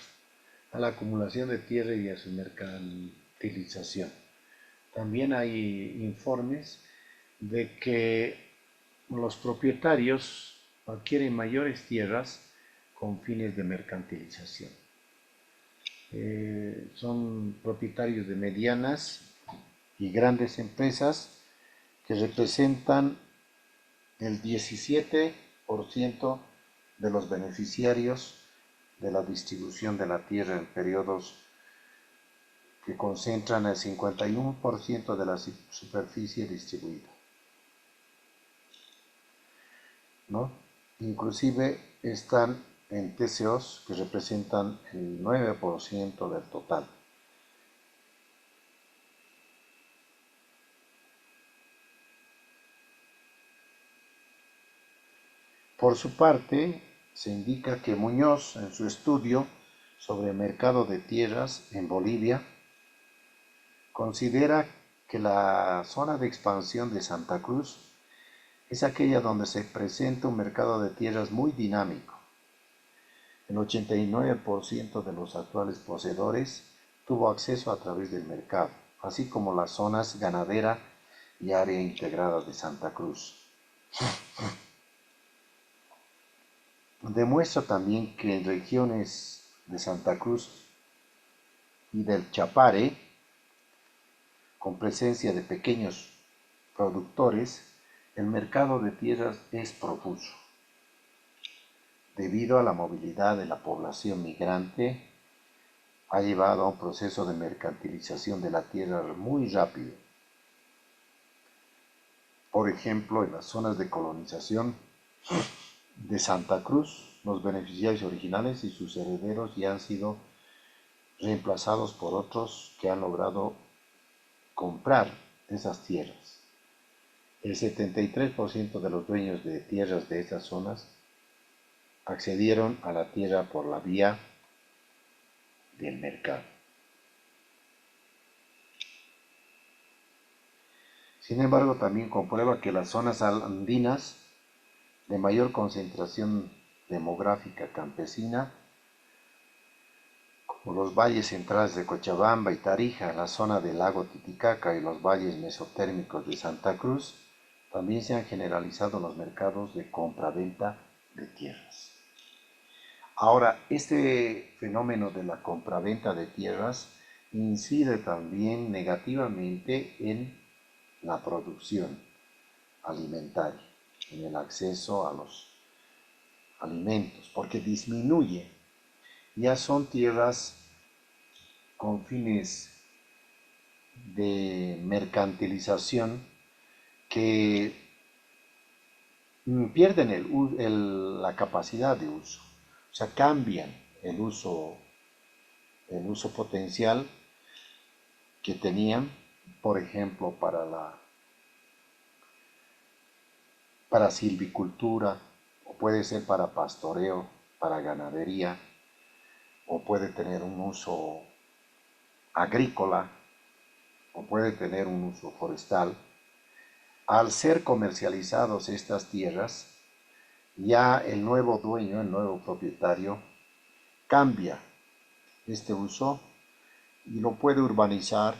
a la acumulación de tierra y a su mercantilización. También hay informes de que los propietarios adquieren mayores tierras con fines de mercantilización. Son propietarios de medianas y grandes empresas que representan el 17% de los beneficiarios de la distribución de la tierra en periodos que concentran el 51% de la superficie distribuida, ¿no? Inclusive están en TCOs que representan el 9% del total. Por su parte, se indica que Muñoz, en su estudio sobre el mercado de tierras en Bolivia, considera que la zona de expansión de Santa Cruz es aquella donde se presenta un mercado de tierras muy dinámico. El 89% de los actuales poseedores tuvo acceso a través del mercado, así como las zonas ganadera y área integrada de Santa Cruz. Demuestra también que en regiones de Santa Cruz y del Chapare, con presencia de pequeños productores, el mercado de tierras es profuso. Debido a la movilidad de la población migrante, ha llevado a un proceso de mercantilización de la tierra muy rápido. Por ejemplo, en las zonas de colonización de Santa Cruz, los beneficiarios originales y sus herederos ya han sido reemplazados por otros que han logrado comprar esas tierras. El 73% de los dueños de tierras de estas zonas accedieron a la tierra por la vía del mercado. Sin embargo, también comprueba que las zonas andinas de mayor concentración demográfica campesina los valles centrales de Cochabamba y Tarija, en la zona del lago Titicaca y los valles mesotérmicos de Santa Cruz, también se han generalizado los mercados de compra-venta de tierras. Ahora, este fenómeno de la compraventa de tierras incide también negativamente en la producción alimentaria, en el acceso a los alimentos, porque disminuye. Ya son tierras con fines de mercantilización que pierden la capacidad de uso, o sea, cambian el uso potencial que tenían, por ejemplo, para silvicultura, o puede ser para pastoreo, para ganadería, o puede tener un uso agrícola, o puede tener un uso forestal. Al ser comercializados estas tierras, ya el nuevo dueño, el nuevo propietario, cambia este uso y lo puede urbanizar,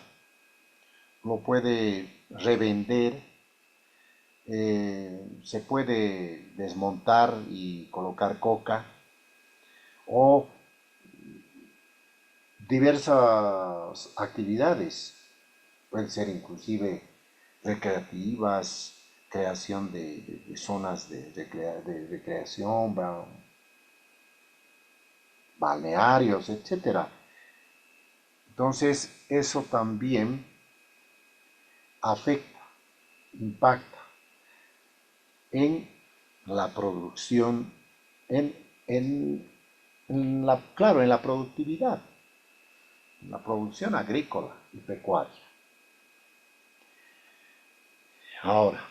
lo puede revender, se puede desmontar y colocar coca o diversas actividades, pueden ser inclusive recreativas, creación de zonas de recreación, balnearios, etcétera. Entonces, eso también afecta, impacta en la producción, claro, en la productividad, en la producción agrícola y pecuaria. Ahora,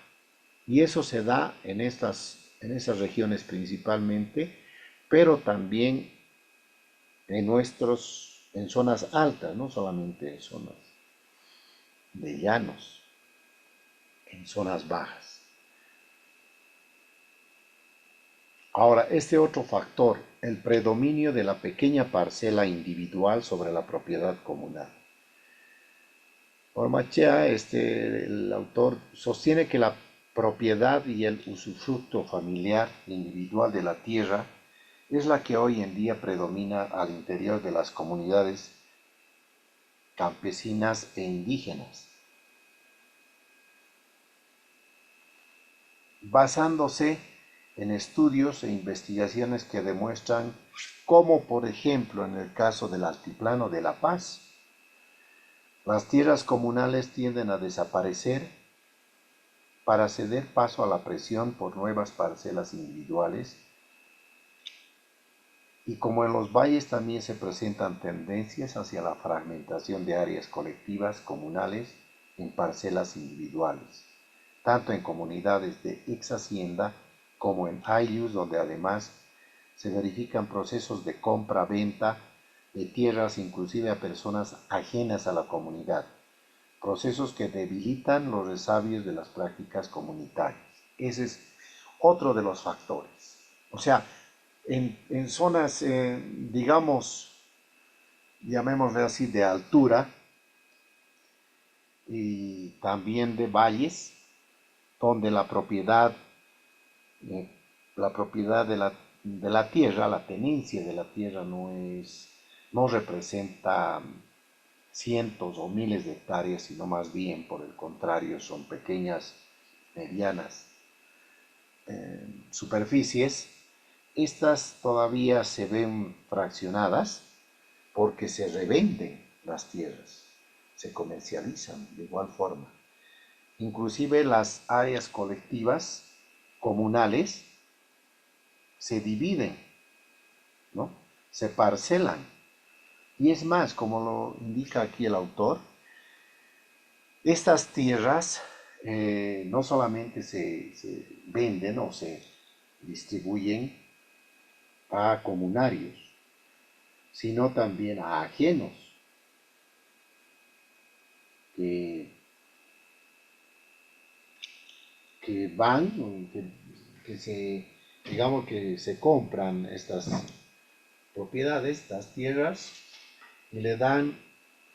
y eso se da en esas regiones principalmente, pero también en zonas altas, no solamente en zonas de llanos, en zonas bajas. Ahora, este otro factor, el predominio de la pequeña parcela individual sobre la propiedad comunal. Ormachea, el autor, sostiene que la propiedad y el usufructo familiar individual de la tierra es la que hoy en día predomina al interior de las comunidades campesinas e indígenas, basándose en estudios e investigaciones que demuestran cómo, por ejemplo, en el caso del Altiplano de La Paz, las tierras comunales tienden a desaparecer para ceder paso a la presión por nuevas parcelas individuales, y como en los valles también se presentan tendencias hacia la fragmentación de áreas colectivas comunales en parcelas individuales, tanto en comunidades de ex hacienda como en ayllus, donde además se verifican procesos de compra-venta de tierras inclusive a personas ajenas a la comunidad, procesos que debilitan los resabios de las prácticas comunitarias. Ese es otro de los factores. O sea, en zonas, digamos, llamémosle así, de altura y también de valles, donde la propiedad de la tierra, la tenencia de la tierra no representa cientos o miles de hectáreas, sino más bien, por el contrario, son pequeñas, medianas superficies. Estas todavía se ven fraccionadas porque se revenden las tierras, se comercializan de igual forma. Inclusive las áreas colectivas comunales se dividen, ¿no? Se parcelan. Y es más, como lo indica aquí el autor, estas tierras no solamente se venden o se distribuyen a comunarios, sino también a ajenos que van, digamos que se compran estas propiedades, estas tierras, y le dan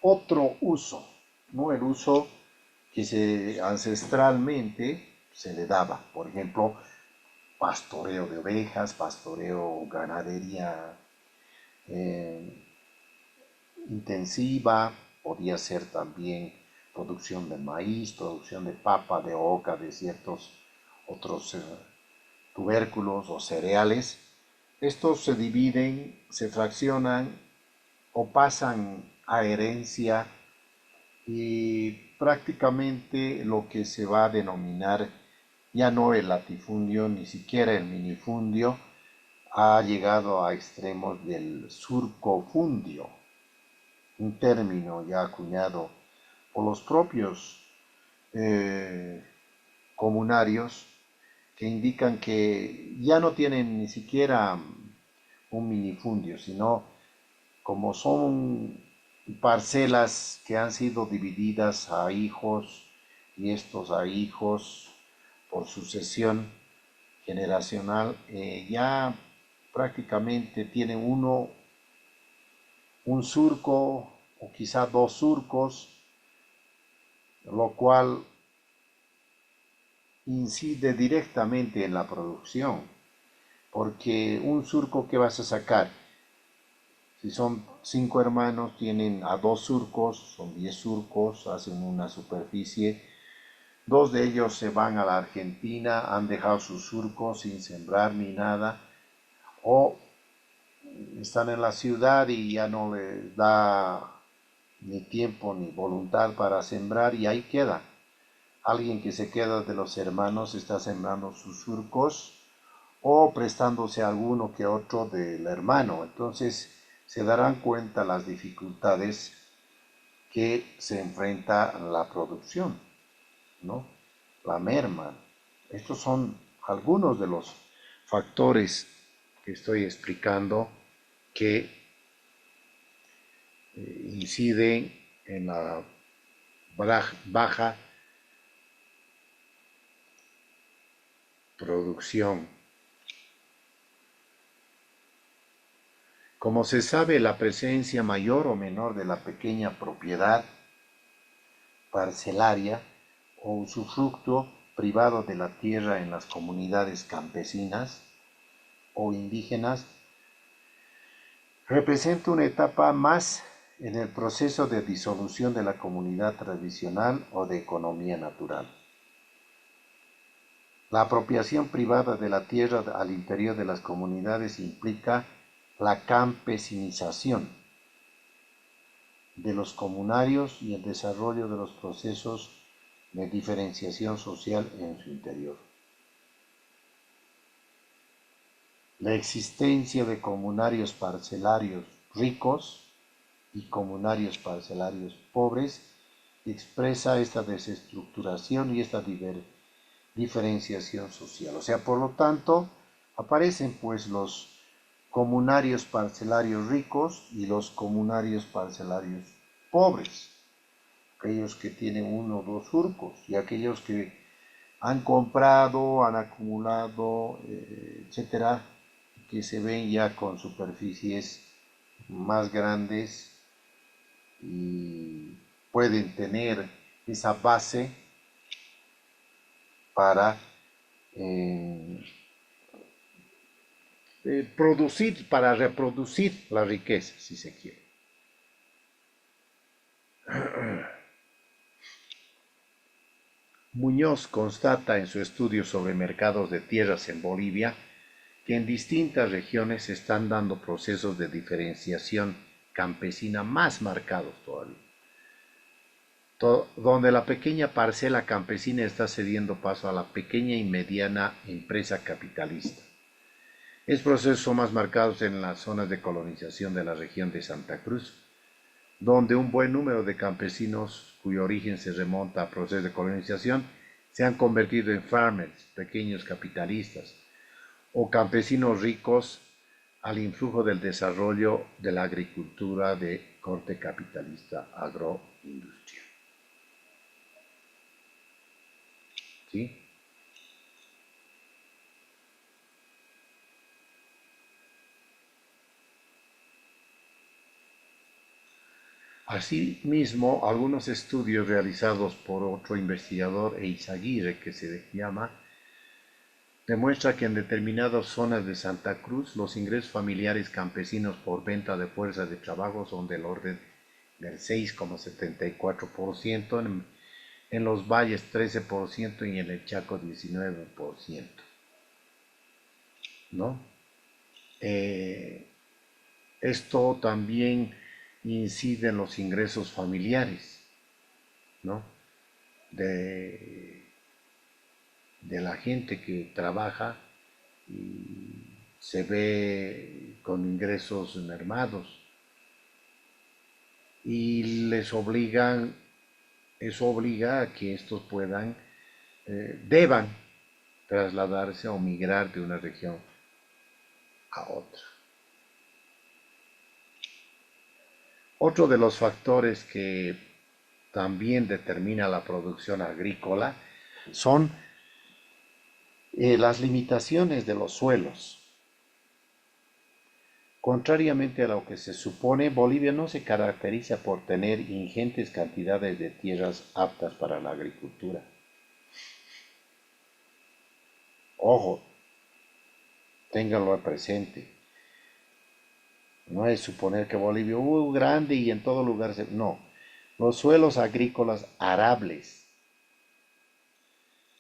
otro uso, no el uso que ancestralmente se le daba. Por ejemplo, pastoreo de ovejas, pastoreo, ganadería eh, intensiva, podía ser también producción de maíz, producción de papa, de oca, de ciertos otros tubérculos o cereales. Estos se dividen, se fraccionan o pasan a herencia y prácticamente lo que se va a denominar ya no el latifundio, ni siquiera el minifundio, ha llegado a extremos del surcofundio, un término ya acuñado por los propios comunarios que indican que ya no tienen ni siquiera un minifundio, sino como son parcelas que han sido divididas a hijos y estos a hijos por sucesión generacional, ya prácticamente tienen un surco o quizá dos surcos, lo cual incide directamente en la producción, porque un surco que vas a sacar, si son 5 hermanos, tienen a 2 surcos, son 10 surcos, hacen una superficie. 2 de ellos se van a la Argentina, han dejado sus surcos sin sembrar ni nada, o están en la ciudad y ya no les da ni tiempo ni voluntad para sembrar y ahí queda. Alguien que se queda de los hermanos está sembrando sus surcos o prestándose a alguno que otro del hermano. Entonces se darán cuenta las dificultades que se enfrenta la producción, ¿no? La merma. Estos son algunos de los factores que estoy explicando que inciden en la baja producción. Como se sabe, la presencia mayor o menor de la pequeña propiedad parcelaria o usufructo privado de la tierra en las comunidades campesinas o indígenas representa una etapa más en el proceso de disolución de la comunidad tradicional o de economía natural. La apropiación privada de la tierra al interior de las comunidades implica la campesinización de los comunarios y el desarrollo de los procesos de diferenciación social en su interior. La existencia de comunarios parcelarios ricos y comunarios parcelarios pobres expresa esta desestructuración y esta diferenciación social. O sea, por lo tanto, aparecen pues los comunarios parcelarios ricos y los comunarios parcelarios pobres, aquellos que tienen 1 o 2 surcos y aquellos que han comprado, han acumulado, etcétera, que se ven ya con superficies más grandes y pueden tener esa base para producir, para reproducir la riqueza, si se quiere. Muñoz constata en su estudio sobre mercados de tierras en Bolivia que en distintas regiones se están dando procesos de diferenciación campesina más marcados todavía, donde la pequeña parcela campesina está cediendo paso a la pequeña y mediana empresa capitalista. Estos procesos son más marcados en las zonas de colonización de la región de Santa Cruz, donde un buen número de campesinos cuyo origen se remonta a procesos de colonización se han convertido en farmers, pequeños capitalistas, o campesinos ricos al influjo del desarrollo de la agricultura de corte capitalista agroindustrial. ¿Sí? Asimismo, algunos estudios realizados por otro investigador, Eizaguirre, que se llama, demuestra que en determinadas zonas de Santa Cruz los ingresos familiares campesinos por venta de fuerza de trabajo son del orden del 6,74%, en los valles 13% y en el Chaco 19%. ¿No? Esto también incide en los ingresos familiares, ¿no? de la gente que trabaja y se ve con ingresos mermados y eso obliga a que estos deban trasladarse o migrar de una región a otra. Otro de los factores que también determina la producción agrícola son las limitaciones de los suelos. Contrariamente a lo que se supone, Bolivia no se caracteriza por tener ingentes cantidades de tierras aptas para la agricultura. Ojo, ténganlo presente. No es suponer que Bolivia es grande y en todo lugar no. Los suelos agrícolas arables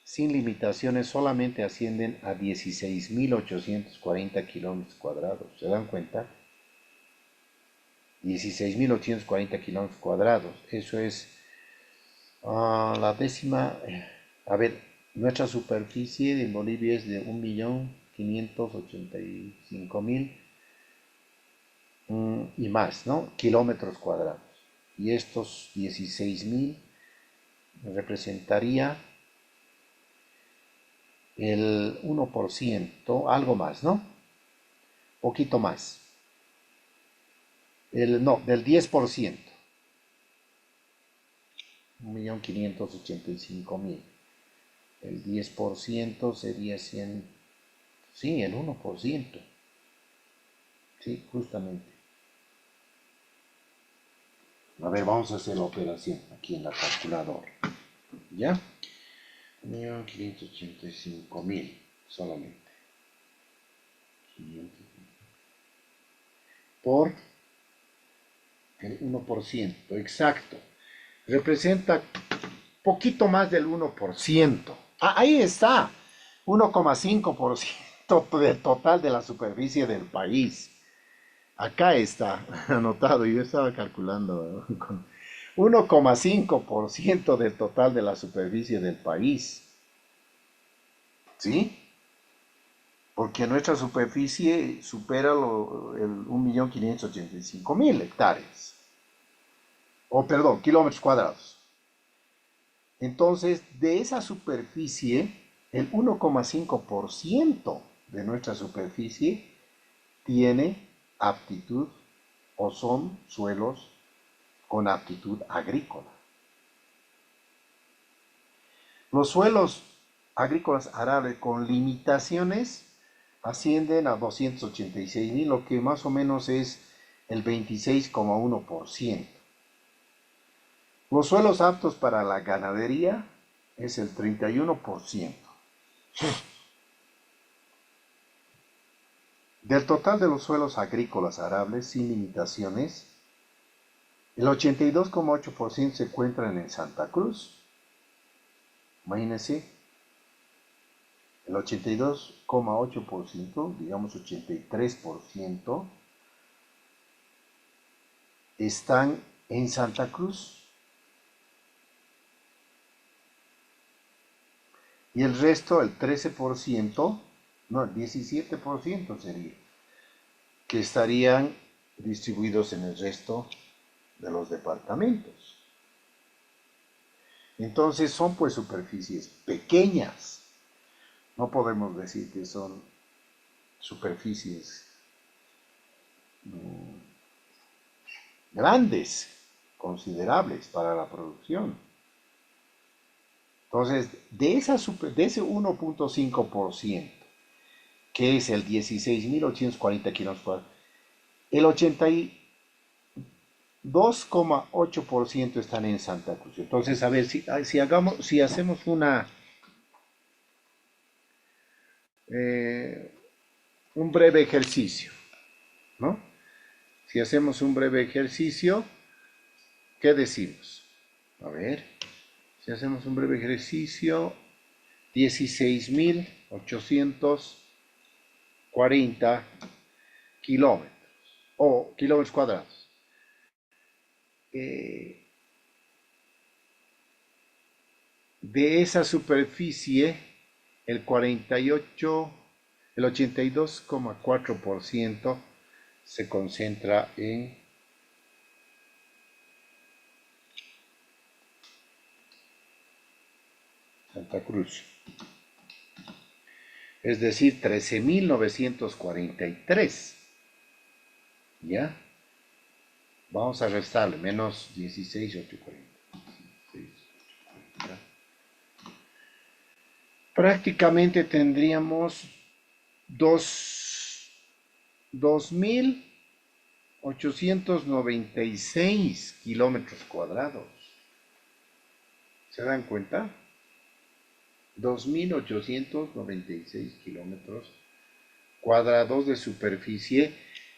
sin limitaciones solamente ascienden a 16.840 kilómetros cuadrados. ¿Se dan cuenta? 16.840 kilómetros cuadrados. Eso es la décima. A ver, nuestra superficie en Bolivia es de 1.585.000 y más, ¿no? Kilómetros cuadrados. Y estos 16.000 representaría el 1%, algo más, ¿no? Poquito más. Del 10%. 1.585.000. El 10% sería 100. Sí, el 1%. Sí, justamente. A ver, vamos a hacer la operación aquí en la calculadora. ¿Ya? 1.585.000 solamente. Por el 1%, exacto. Representa poquito más del 1%. Ahí está. 1,5% del total de la superficie del país. Acá está anotado, yo estaba calculando. 1,5% del total de la superficie del país. ¿Sí? Porque nuestra superficie supera el 1.585.000 hectáreas. Perdón, kilómetros cuadrados. Entonces, de esa superficie, el 1,5% de nuestra superficie tiene aptitud o son suelos con aptitud agrícola. Los suelos agrícolas arables con limitaciones ascienden a 286.000, lo que más o menos es el 26,1%. Los suelos aptos para la ganadería es el 31%. Del total de los suelos agrícolas arables sin limitaciones, el 82,8% se encuentran en Santa Cruz. Imagínense, el 82,8%, digamos 83%, están en Santa Cruz. Y el resto, el 13%, no, el 17% sería, que estarían distribuidos en el resto de los departamentos. Entonces son pues superficies pequeñas. No podemos decir que son superficies grandes, considerables para la producción. Entonces, de ese 1,5%, que es el 16.840 kilómetros cuadrados, el 2,8% están en Santa Cruz. Entonces, a ver, si hacemos un breve ejercicio, ¿no? Si hacemos un breve ejercicio, ¿qué decimos? A ver, si hacemos un breve ejercicio, 16.840 kilómetros o kilómetros cuadrados. De esa superficie, el 82,4% se concentra en Santa Cruz. Es decir, 13.943. ¿Ya? Vamos a restarle, menos 16.840. Prácticamente tendríamos 2.896 kilómetros cuadrados. ¿Se dan cuenta? 2.896 kilómetros cuadrados de superficie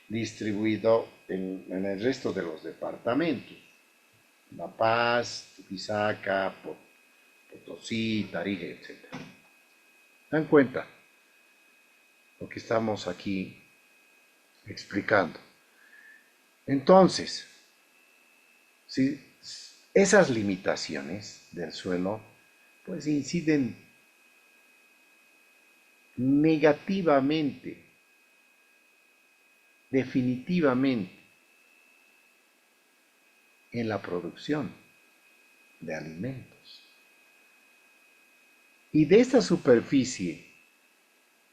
distribuido en el resto de los departamentos. La Paz, Tupizaca, Potosí, Tarija, etc. ¿Dan cuenta lo que estamos aquí explicando? Entonces, si esas limitaciones del suelo pues inciden negativamente, definitivamente, en la producción de alimentos. Y de esta superficie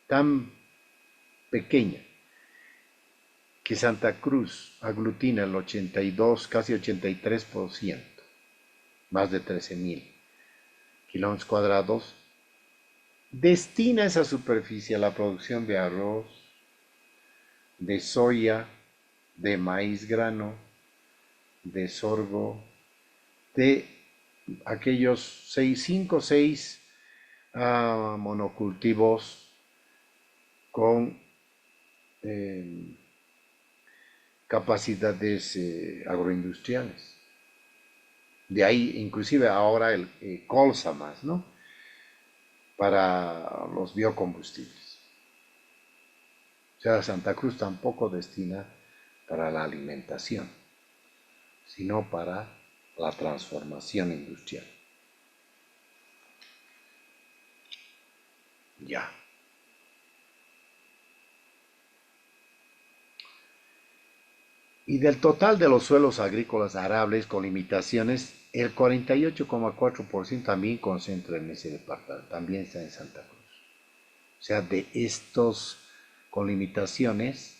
tan pequeña que Santa Cruz aglutina el 82, casi 83%, más de 13.000 kilómetros cuadrados, destina esa superficie a la producción de arroz, de soya, de maíz grano, de sorgo, de aquellos 5 o 6 monocultivos con capacidades agroindustriales. De ahí inclusive ahora el colza más, ¿no? Para los biocombustibles. O sea, Santa Cruz tampoco destina para la alimentación, sino para la transformación industrial. Ya. Y del total de los suelos agrícolas arables con limitaciones, el 48,4% también concentra en ese departamento, también está en Santa Cruz. O sea, de estos con limitaciones,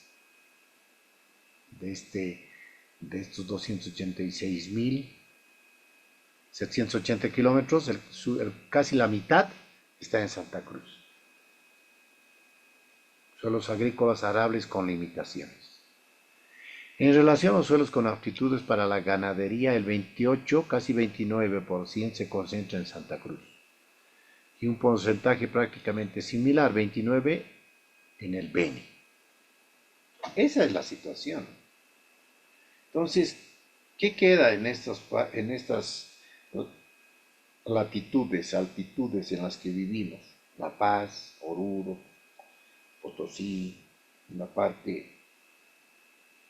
de estos 286.780 kilómetros, casi la mitad está en Santa Cruz. Suelos agrícolas arables con limitaciones. En relación a los suelos con aptitudes para la ganadería, el 28, casi 29% se concentra en Santa Cruz. Y un porcentaje prácticamente similar, 29, en el Beni. Esa es la situación. Entonces, ¿qué queda en estas latitudes, altitudes en las que vivimos? La Paz, Oruro, Potosí, una parte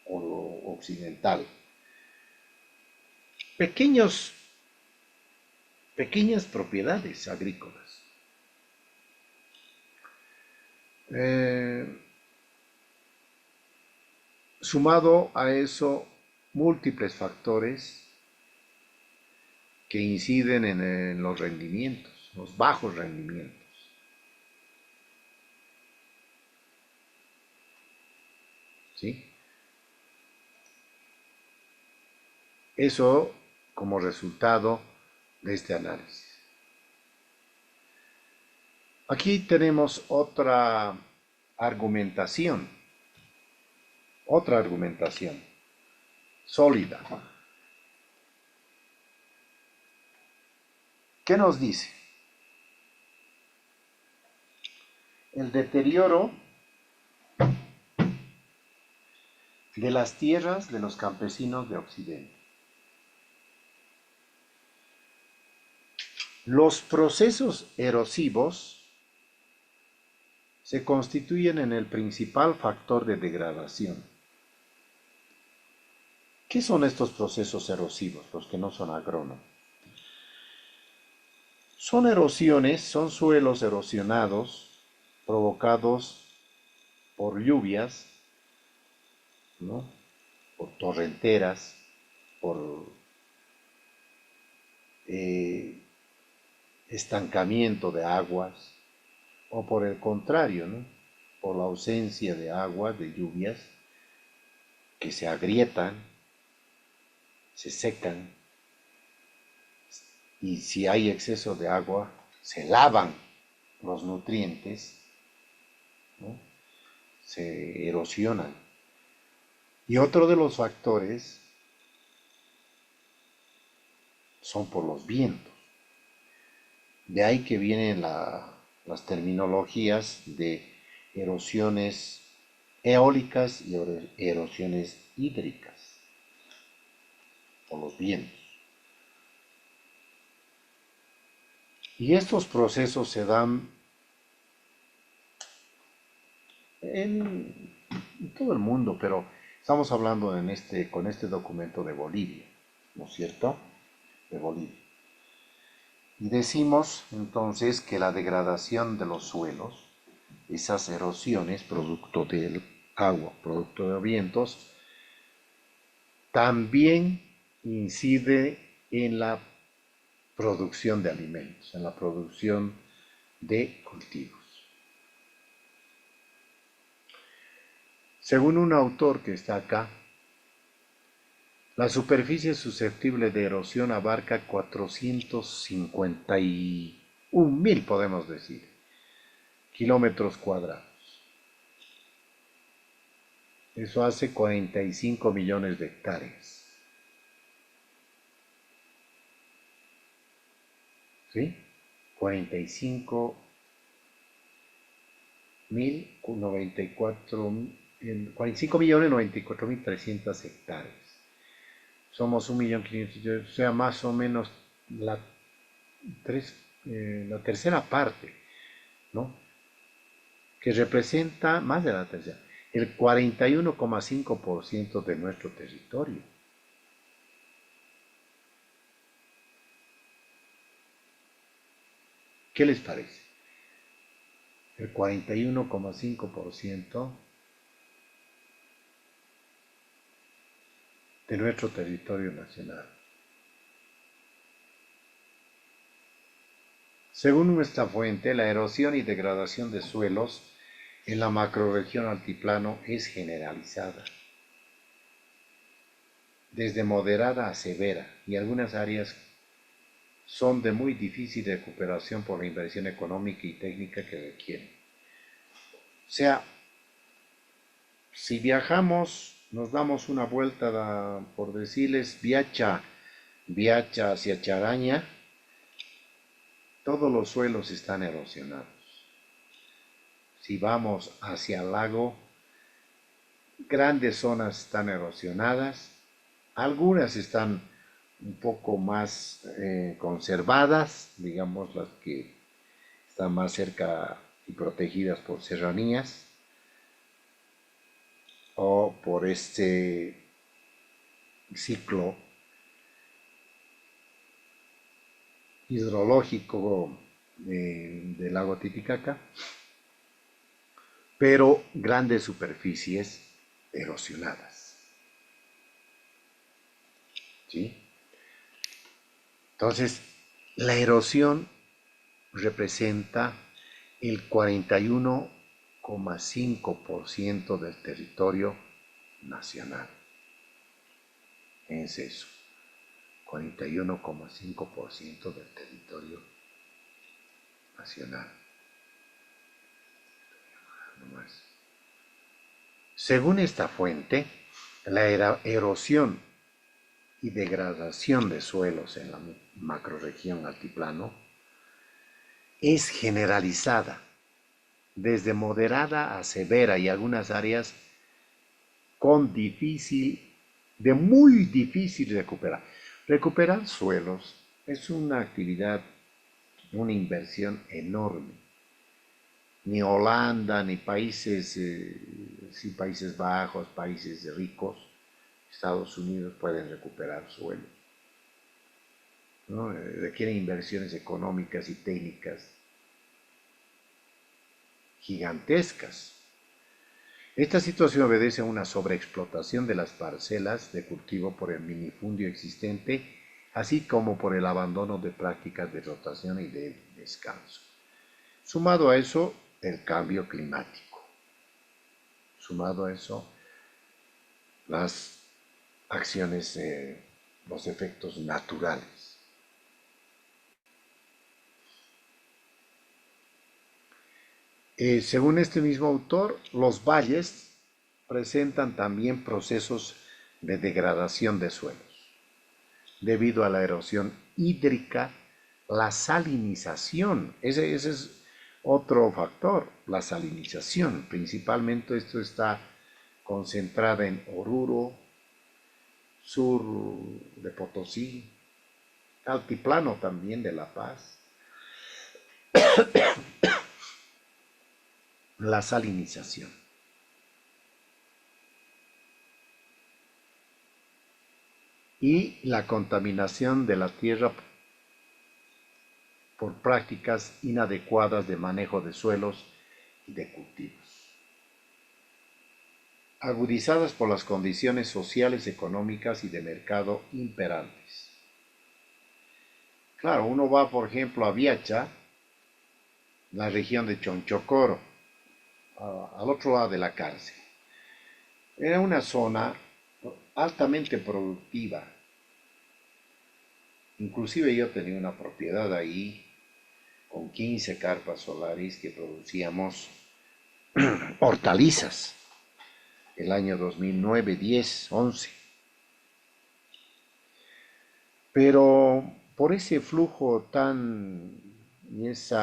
occidental. Pequeñas propiedades agrícolas. Sumado a eso, múltiples factores que inciden en los rendimientos, los bajos rendimientos. ¿Sí? Eso como resultado de este análisis. Aquí tenemos otra argumentación sólida. ¿Qué nos dice? El deterioro de las tierras de los campesinos de Occidente. Los procesos erosivos se constituyen en el principal factor de degradación. ¿Qué son estos procesos erosivos, los que no son agrónomos? Son erosiones, son suelos erosionados provocados por lluvias, ¿no? Por torrenteras, por estancamiento de aguas, o por el contrario, ¿no? Por la ausencia de agua, de lluvias, que se agrietan, se secan, y si hay exceso de agua, se lavan los nutrientes, ¿no? Se erosionan. Y otro de los factores son por los vientos. De ahí que vienen las terminologías de erosiones eólicas y erosiones hídricas, por los vientos. Y estos procesos se dan en todo el mundo, pero estamos hablando con este documento de Bolivia, ¿no es cierto? De Bolivia. Y decimos entonces que la degradación de los suelos, esas erosiones producto del agua, producto de vientos, también incide en la producción de alimentos, en la producción de cultivos. Según un autor que está acá, la superficie susceptible de erosión abarca 451.000, podemos decir, kilómetros cuadrados. Eso hace 45 millones de hectáreas. ¿Sí? 45 millones 94.300 hectáreas. Somos 1.500.000, o sea, más o menos la tercera parte, ¿no? Que representa más de la tercera, el 41,5% de nuestro territorio. ¿Qué les parece? El 41,5% de nuestro territorio nacional. Según nuestra fuente, la erosión y degradación de suelos en la macrorregión altiplano es generalizada, desde moderada a severa, y algunas áreas son de muy difícil recuperación por la inversión económica y técnica que requieren. O sea, si viajamos, nos damos una vuelta, por decirles, viacha hacia Charaña, todos los suelos están erosionados. Si vamos hacia el lago, grandes zonas están erosionadas, algunas están un poco más conservadas, digamos las que están más cerca y protegidas por serranías o por este ciclo hidrológico del lago Titicaca, pero grandes superficies erosionadas. ¿Sí? Entonces, la erosión representa el 41,5% del territorio nacional. Es eso, 41,5% del territorio nacional. Según esta fuente, la erosión y degradación de suelos en la macrorregión altiplano, es generalizada, desde moderada a severa y algunas áreas con de muy difícil recuperar. Recuperar suelos es una actividad, una inversión enorme. Ni Holanda, ni países, Países Bajos, países ricos, Estados Unidos pueden recuperar suelos, ¿no? Requieren inversiones económicas y técnicas gigantescas. Esta situación obedece a una sobreexplotación de las parcelas de cultivo por el minifundio existente, así como por el abandono de prácticas de rotación y de descanso. Sumado a eso, el cambio climático. Sumado a eso, las acciones, los efectos naturales. Según este mismo autor, los valles presentan también procesos de degradación de suelos, debido a la erosión hídrica, la salinización, ese es otro factor, la salinización. Principalmente esto está concentrada en Oruro, sur de Potosí, altiplano también de La Paz. La salinización. Y la contaminación de la tierra por prácticas inadecuadas de manejo de suelos y de cultivos, agudizadas por las condiciones sociales, económicas y de mercado imperantes. Claro, uno va, por ejemplo, a Viacha, la región de Chonchocoro, al otro lado de la cárcel. Era una zona altamente productiva. Inclusive yo tenía una propiedad ahí con 15 carpas solares que producíamos hortalizas el año 2009, 10, 11. Pero por ese flujo y ese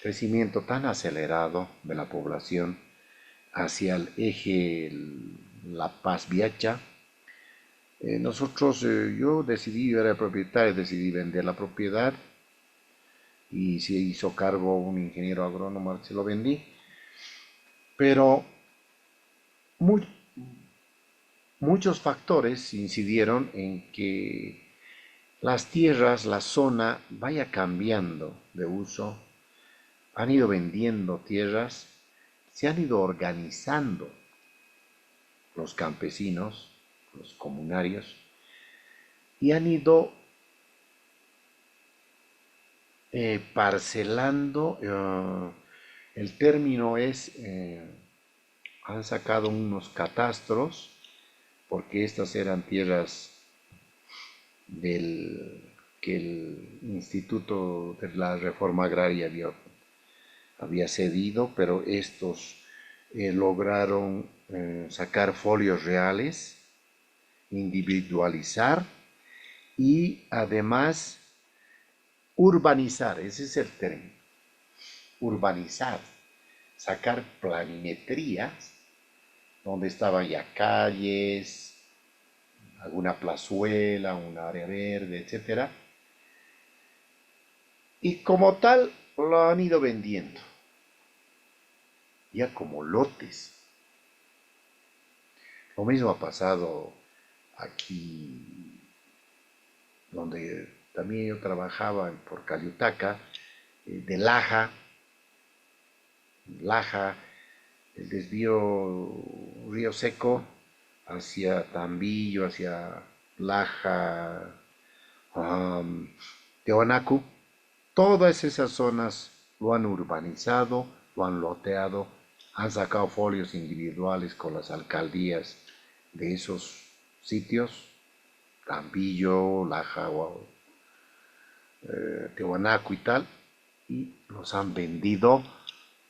crecimiento tan acelerado de la población hacia el eje La Paz-Viacha, yo era el propietario, decidí vender la propiedad y se hizo cargo un ingeniero agrónomo, se lo vendí. Pero muchos factores incidieron en que las tierras, la zona vaya cambiando de uso, han ido vendiendo tierras, se han ido organizando los campesinos, los comunarios, y han ido parcelando, el término es, han sacado unos catastros, porque estas eran tierras que el Instituto de la Reforma Agraria había cedido, pero estos lograron sacar folios reales, individualizar y además urbanizar, ese es el término, urbanizar, sacar planimetrías donde estaban ya calles, alguna plazuela, un área verde, etc. Y como tal lo han ido vendiendo, ya como lotes. Lo mismo ha pasado aquí, donde también yo trabajaba por Caliutaca, de Laja, el desvío Río Seco, hacia Tambillo, hacia Laja, Tiahuanaco. Todas esas zonas lo han urbanizado, lo han loteado, han sacado folios individuales con las alcaldías de esos sitios, Tambillo, Laja, Tiahuanaco y tal, y los han vendido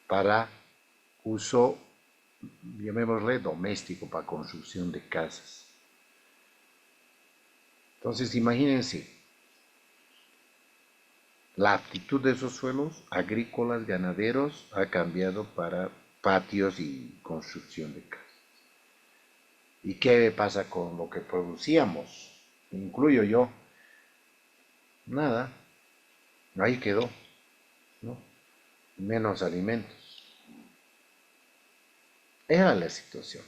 para uso, llamémosle doméstico, para construcción de casas. Entonces, imagínense, la aptitud de esos suelos agrícolas, ganaderos, ha cambiado para patios y construcción de casas. ¿Y qué pasa con lo que producíamos? Incluyo yo. Nada, ahí quedó, ¿no? Menos alimentos. Era la situación.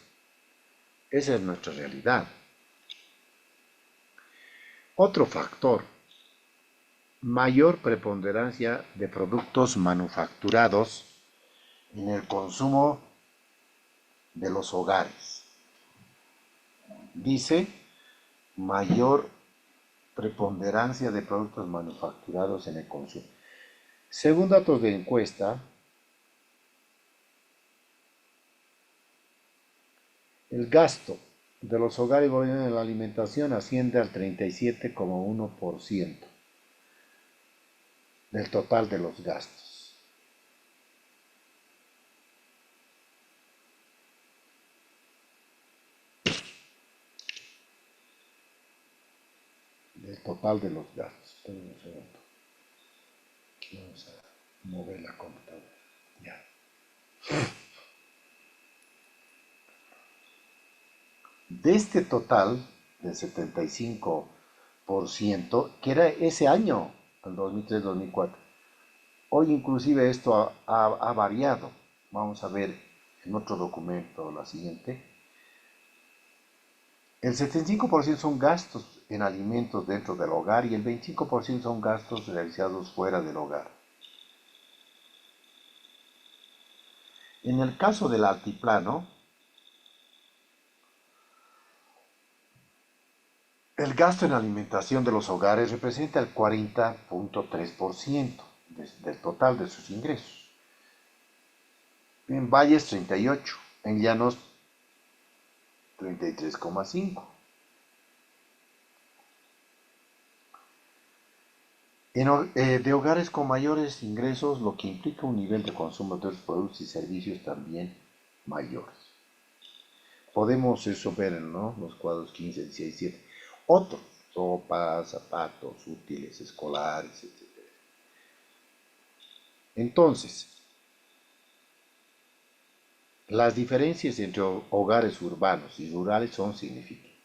Esa es nuestra realidad. Otro factor, mayor preponderancia de productos manufacturados en el consumo de los hogares. Dice, mayor preponderancia de productos manufacturados en el consumo. Según datos de encuesta, el gasto de los hogares en la alimentación asciende al 37,1% del total de los gastos. Del total de los gastos. Esperen un segundo. Vamos a mover la computadora. Ya. De este total del 75%, que era ese año, el 2003-2004, hoy inclusive esto ha variado. Vamos a ver en otro documento la siguiente. El 75% son gastos en alimentos dentro del hogar y el 25% son gastos realizados fuera del hogar. En el caso del altiplano, el gasto en alimentación de los hogares representa el 40,3% del total de sus ingresos. En valles 38%, en llanos 33,5%. De hogares con mayores ingresos, lo que implica un nivel de consumo de otros productos y servicios también mayores. Podemos eso ver en, ¿no?, los cuadros 15, 16, 17. Otros, ropa, zapatos, útiles escolares, etc. Entonces, las diferencias entre hogares urbanos y rurales son significativas.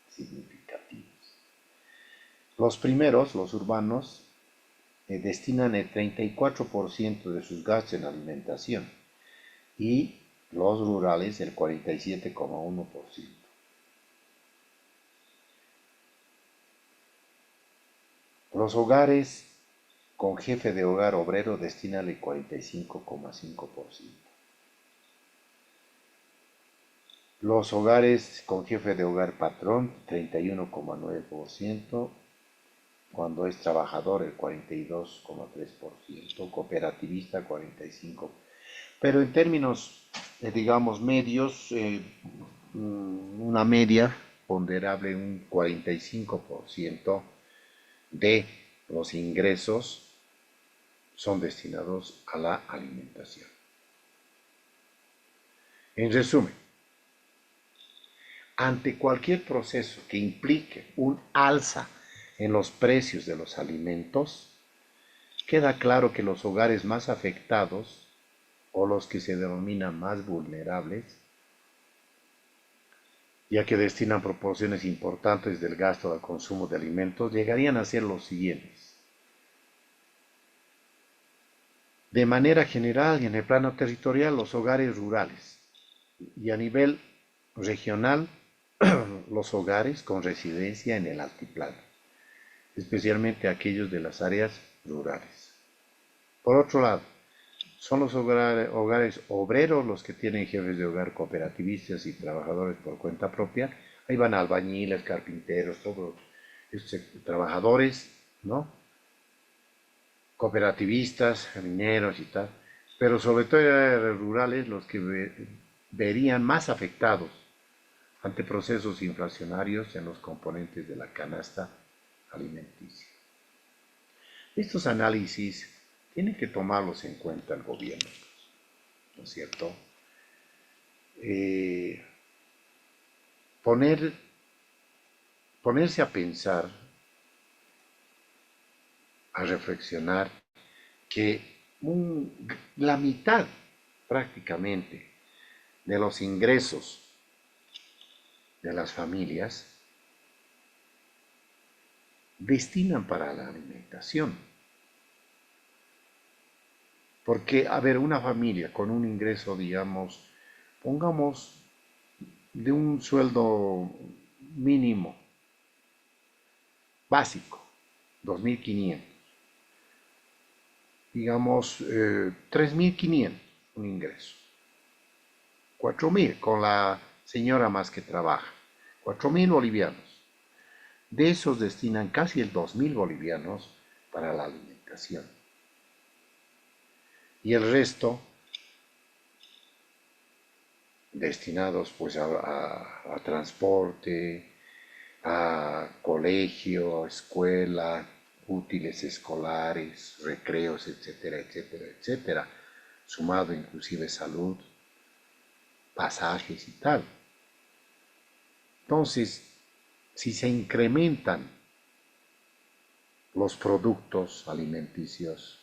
Los primeros, los urbanos, destinan el 34% de sus gastos en alimentación y los rurales el 47,1%. Los hogares con jefe de hogar obrero destinan el 45,5%. Los hogares con jefe de hogar patrón 31,9%. Cuando es trabajador el 42,3%, cooperativista 45%. Pero en términos, digamos, medios, una media ponderable, un 45% de los ingresos son destinados a la alimentación. En resumen, ante cualquier proceso que implique un alza en los precios de los alimentos, queda claro que los hogares más afectados, o los que se denominan más vulnerables, ya que destinan proporciones importantes del gasto al consumo de alimentos, llegarían a ser los siguientes. De manera general y en el plano territorial, los hogares rurales, y a nivel regional, los hogares con residencia en el altiplano, especialmente aquellos de las áreas rurales. Por otro lado, son los hogares obreros los que tienen jefes de hogar cooperativistas y trabajadores por cuenta propia. Ahí van albañiles, carpinteros, todos trabajadores, ¿no?, cooperativistas, mineros y tal. Pero sobre todo rurales los que verían más afectados ante procesos inflacionarios en los componentes de la canasta alimenticia. Estos análisis tienen que tomarlos en cuenta el gobierno, ¿no es cierto? Ponerse a pensar, a reflexionar que la mitad prácticamente de los ingresos de las familias destinan para la alimentación. Porque, a ver, una familia con un ingreso, digamos, pongamos de un sueldo mínimo, básico, 2.500, digamos, 3.500 un ingreso, 4.000 con la señora más que trabaja, 4.000 bolivianos. De esos destinan casi el 2.000 bolivianos para la alimentación. Y el resto destinados pues a transporte, a colegio, escuela, útiles escolares, recreos, etcétera, etcétera, etcétera, sumado inclusive salud, pasajes y tal. Entonces, si se incrementan los productos alimenticios,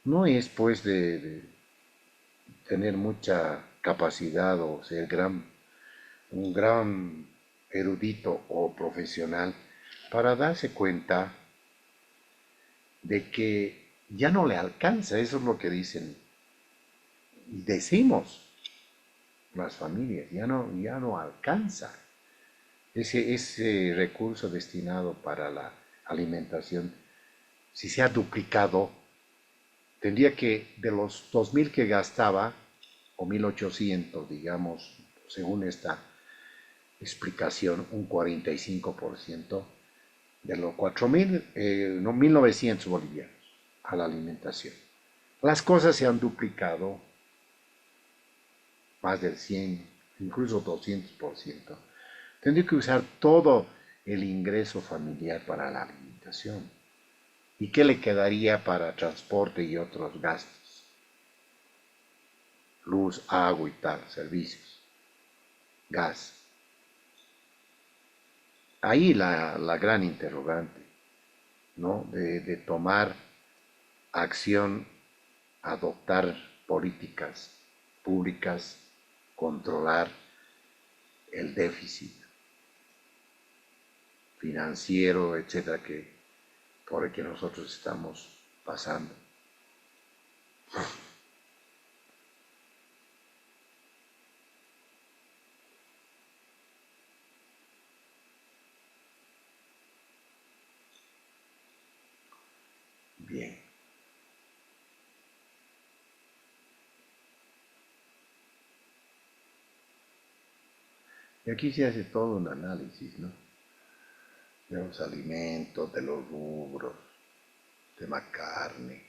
no es pues de tener mucha capacidad o ser un gran erudito o profesional para darse cuenta de que ya no le alcanza, eso es lo que dicen y decimos las familias, ya no alcanza ese recurso destinado para la alimentación. Si se ha duplicado, tendría que de los 2.000 que gastaba, o 1.800, digamos, según esta explicación, un 45% de los 4.000, no, 1.900 bolivianos a la alimentación. Las cosas se han duplicado más del 100, incluso 200%. Tendría que usar todo el ingreso familiar para la alimentación. ¿Y qué le quedaría para transporte y otros gastos? Luz, agua y tal, servicios, gas. Ahí la gran interrogante, ¿no? De tomar acción, adoptar políticas públicas, controlar el déficit financiero, etcétera, por el que nosotros estamos pasando. Bien. Y aquí se hace todo un análisis, ¿no? De los alimentos, de los rubros, tema carne,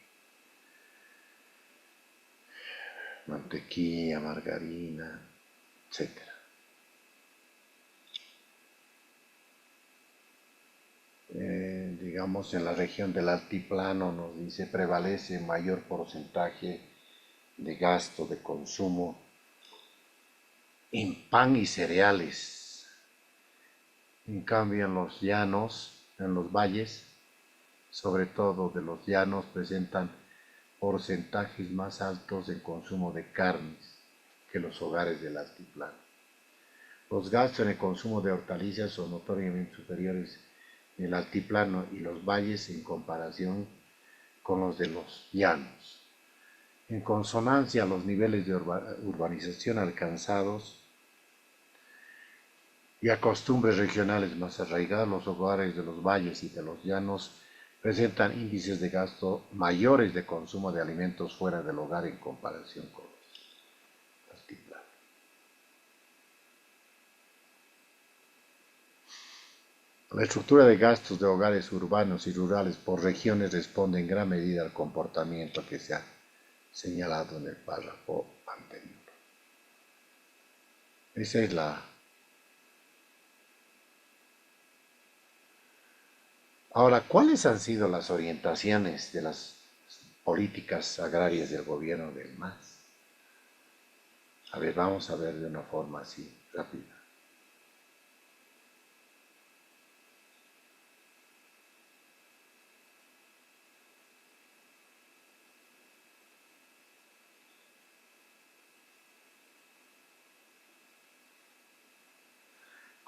mantequilla, margarina, etcétera. Digamos en la región del altiplano nos dice prevalece mayor porcentaje de gasto, de consumo en pan y cereales. En cambio en los llanos, en los valles, sobre todo de los llanos, presentan porcentajes más altos de consumo de carnes que los hogares del altiplano. Los gastos en el consumo de hortalizas son notoriamente superiores en el altiplano y los valles en comparación con los de los llanos. En consonancia a los niveles de urbanización alcanzados y a costumbres regionales más arraigadas, los hogares de los valles y de los llanos presentan índices de gasto mayores de consumo de alimentos fuera del hogar en comparación con los altiplanos. La estructura de gastos de hogares urbanos y rurales por regiones responde en gran medida al comportamiento que se ha señalado en el párrafo anterior. Esa es la... Ahora, ¿cuáles han sido las orientaciones de las políticas agrarias del gobierno del MAS? A ver, vamos a ver de una forma así rápida.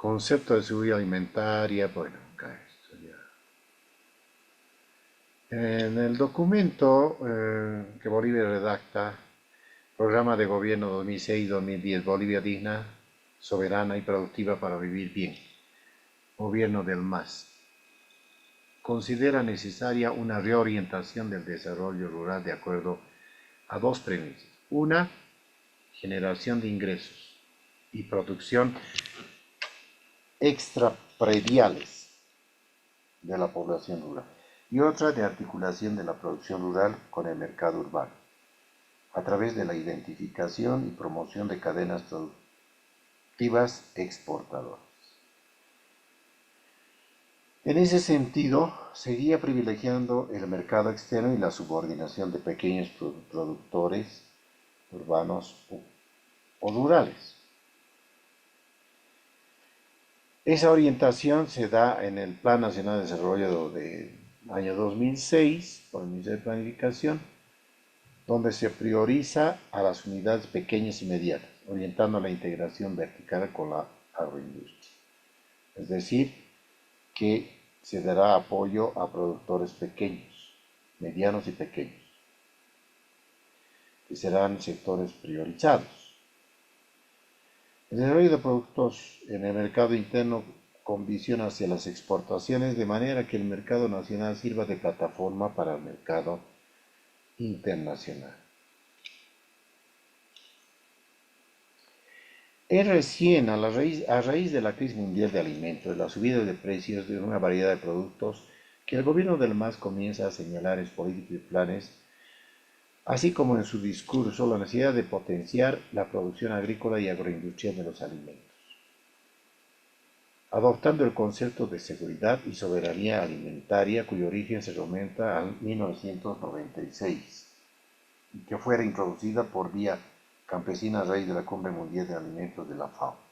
concepto de seguridad alimentaria, bueno, acá esto ya. En el documento que Bolivia redacta, Programa de Gobierno 2006-2010, Bolivia digna, soberana y productiva para vivir bien, Gobierno del MAS, considera necesaria una reorientación del desarrollo rural de acuerdo a dos premisas. Una, generación de ingresos y producción extraprediales de la población rural. Y otra, de articulación de la producción rural con el mercado urbano, a través de la identificación y promoción de cadenas productivas exportadoras. En ese sentido, seguía privilegiando el mercado externo y la subordinación de pequeños productores urbanos o rurales. Esa orientación se da en el Plan Nacional de Desarrollo del año 2006 por el Ministerio de Planificación, donde se prioriza a las unidades pequeñas y medianas, orientando la integración vertical con la agroindustria. Es decir, que se dará apoyo a productores pequeños, medianos y pequeños, que serán sectores priorizados. El desarrollo de productos en el mercado interno con visión hacia las exportaciones, de manera que el mercado nacional sirva de plataforma para el mercado internacional. Es recién a raíz de la crisis mundial de alimentos, la subida de precios de una variedad de productos, que el gobierno del MAS comienza a señalar en sus políticas y planes, así como en su discurso, la necesidad de potenciar la producción agrícola y agroindustrial de los alimentos, adoptando el concepto de seguridad y soberanía alimentaria, cuyo origen se remonta a 1996, y que fuera introducida por vía campesina a raíz de la Cumbre Mundial de Alimentos de la FAO.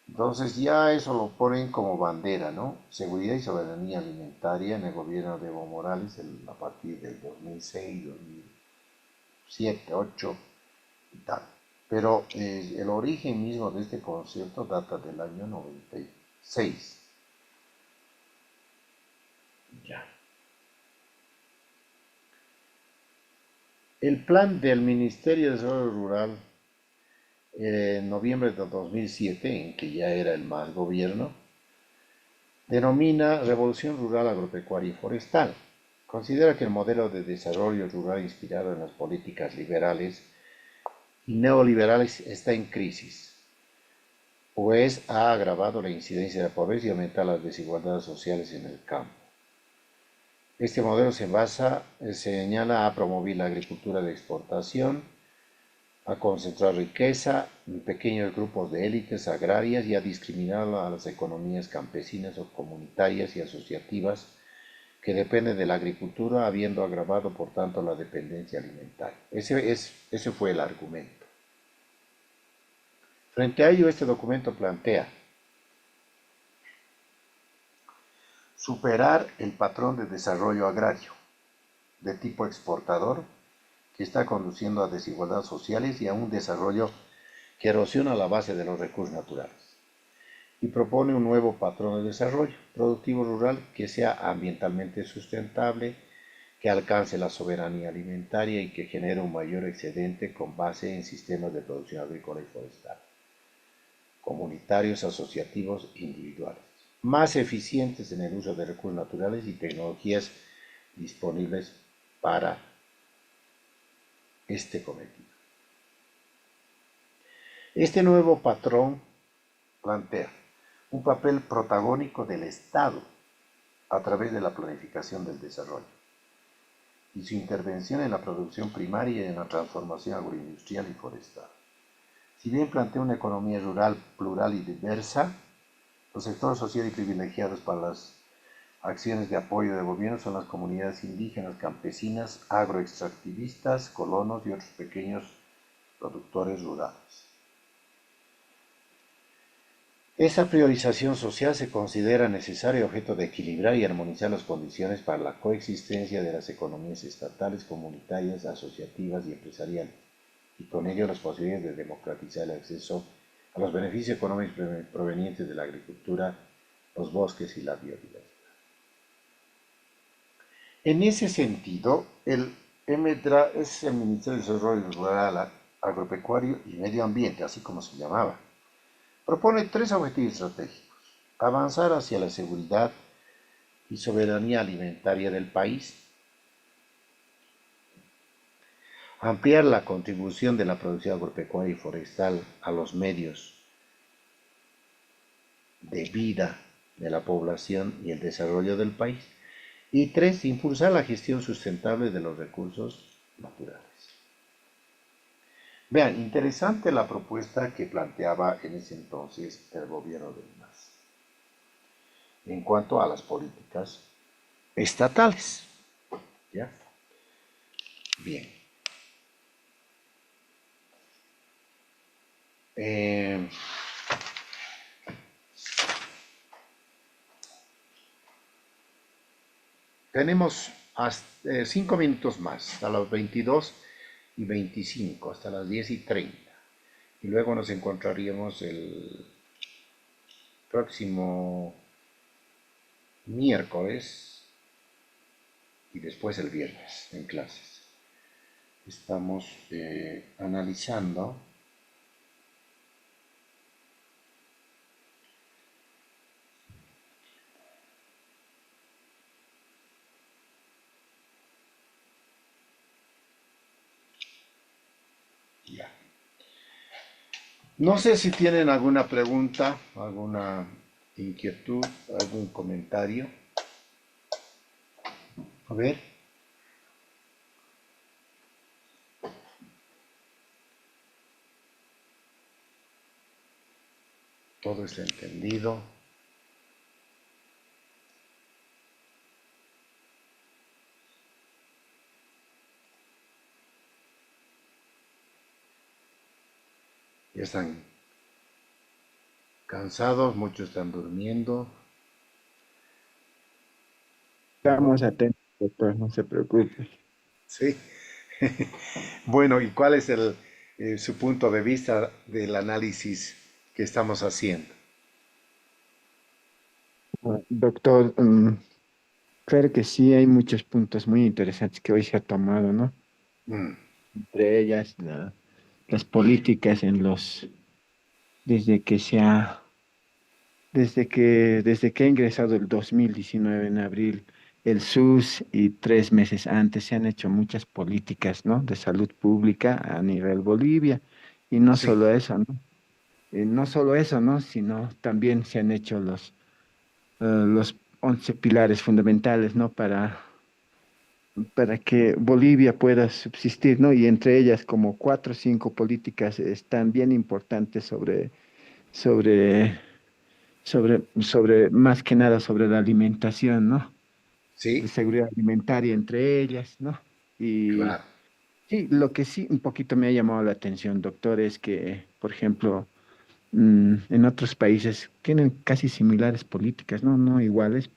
Entonces ya eso lo ponen como bandera, ¿no? Seguridad y soberanía alimentaria en el gobierno de Evo Morales a partir del 2006, 2007, 2008 y tal. Pero el origen mismo de este concepto data del año 96. Ya. El plan del Ministerio de Desarrollo Rural en noviembre de 2007, en que ya era el MAS gobierno, denomina Revolución Rural Agropecuaria y Forestal. Considera que el modelo de desarrollo rural inspirado en las políticas liberales y neoliberales está en crisis, pues ha agravado la incidencia de la pobreza y aumentado las desigualdades sociales en el campo. Este modelo se señala a promover la agricultura de exportación, a concentrar riqueza en pequeños grupos de élites agrarias y a discriminar a las economías campesinas o comunitarias y asociativas que dependen de la agricultura, habiendo agravado por tanto la dependencia alimentaria. Ese fue el argumento. Frente a ello, este documento plantea superar el patrón de desarrollo agrario de tipo exportador que está conduciendo a desigualdades sociales y a un desarrollo que erosiona la base de los recursos naturales, y propone un nuevo patrón de desarrollo productivo rural que sea ambientalmente sustentable, que alcance la soberanía alimentaria y que genere un mayor excedente con base en sistemas de producción agrícola y forestal, comunitarios, asociativos e individuales, más eficientes en el uso de recursos naturales y tecnologías disponibles para este cometido. Este nuevo patrón plantea un papel protagónico del Estado a través de la planificación del desarrollo y su intervención en la producción primaria y en la transformación agroindustrial y forestal. Si bien plantea una economía rural plural y diversa, los sectores sociales y privilegiados para las acciones de apoyo del gobierno son las comunidades indígenas, campesinas, agroextractivistas, colonos y otros pequeños productores rurales. Esa priorización social se considera necesaria objeto de equilibrar y armonizar las condiciones para la coexistencia de las economías estatales, comunitarias, asociativas y empresariales, y con ello las posibilidades de democratizar el acceso a los beneficios económicos provenientes de la agricultura, los bosques y la biodiversidad. En ese sentido, el MDRA es el Ministerio de Desarrollo Rural, Agropecuario y Medio Ambiente, así como se llamaba. Propone tres objetivos estratégicos: avanzar hacia la seguridad y soberanía alimentaria del país, ampliar la contribución de la producción agropecuaria y forestal a los medios de vida de la población y el desarrollo del país, y tres, impulsar la gestión sustentable de los recursos naturales. Vean, interesante la propuesta que planteaba en ese entonces el gobierno del MAS en cuanto a las políticas estatales. ¿Ya? Bien. Tenemos 5 minutos más, hasta las 22:25, hasta las 10:30. Y luego nos encontraríamos el próximo miércoles y después el viernes en clases. Estamos analizando ya. No sé si tienen alguna pregunta, alguna inquietud, algún comentario. A ver. Todo está entendido. Ya están cansados, muchos están durmiendo. Estamos atentos, doctor, no se preocupe. Sí. Bueno, ¿y cuál es su punto de vista del análisis que estamos haciendo? Doctor, claro que sí, hay muchos puntos muy interesantes que hoy se ha tomado, ¿no? Mm, Entre ellas, las políticas desde que se ha, desde que ha ingresado el 2019 en abril, el SUS y 3 meses antes se han hecho muchas políticas, ¿no? De salud pública a nivel Bolivia. Y no sí, solo eso, ¿no? No solo eso, ¿no? Sino también se han hecho los 11 pilares fundamentales, ¿no? Para que Bolivia pueda subsistir, ¿no? Y entre ellas como 4 o 5 políticas están bien importantes sobre, más que nada sobre la alimentación, ¿no? De sí, seguridad alimentaria entre ellas, ¿no? Y claro. sí, lo que sí un poquito me ha llamado la atención, doctor, es que, por ejemplo, en otros países tienen casi similares políticas, ¿no? No iguales,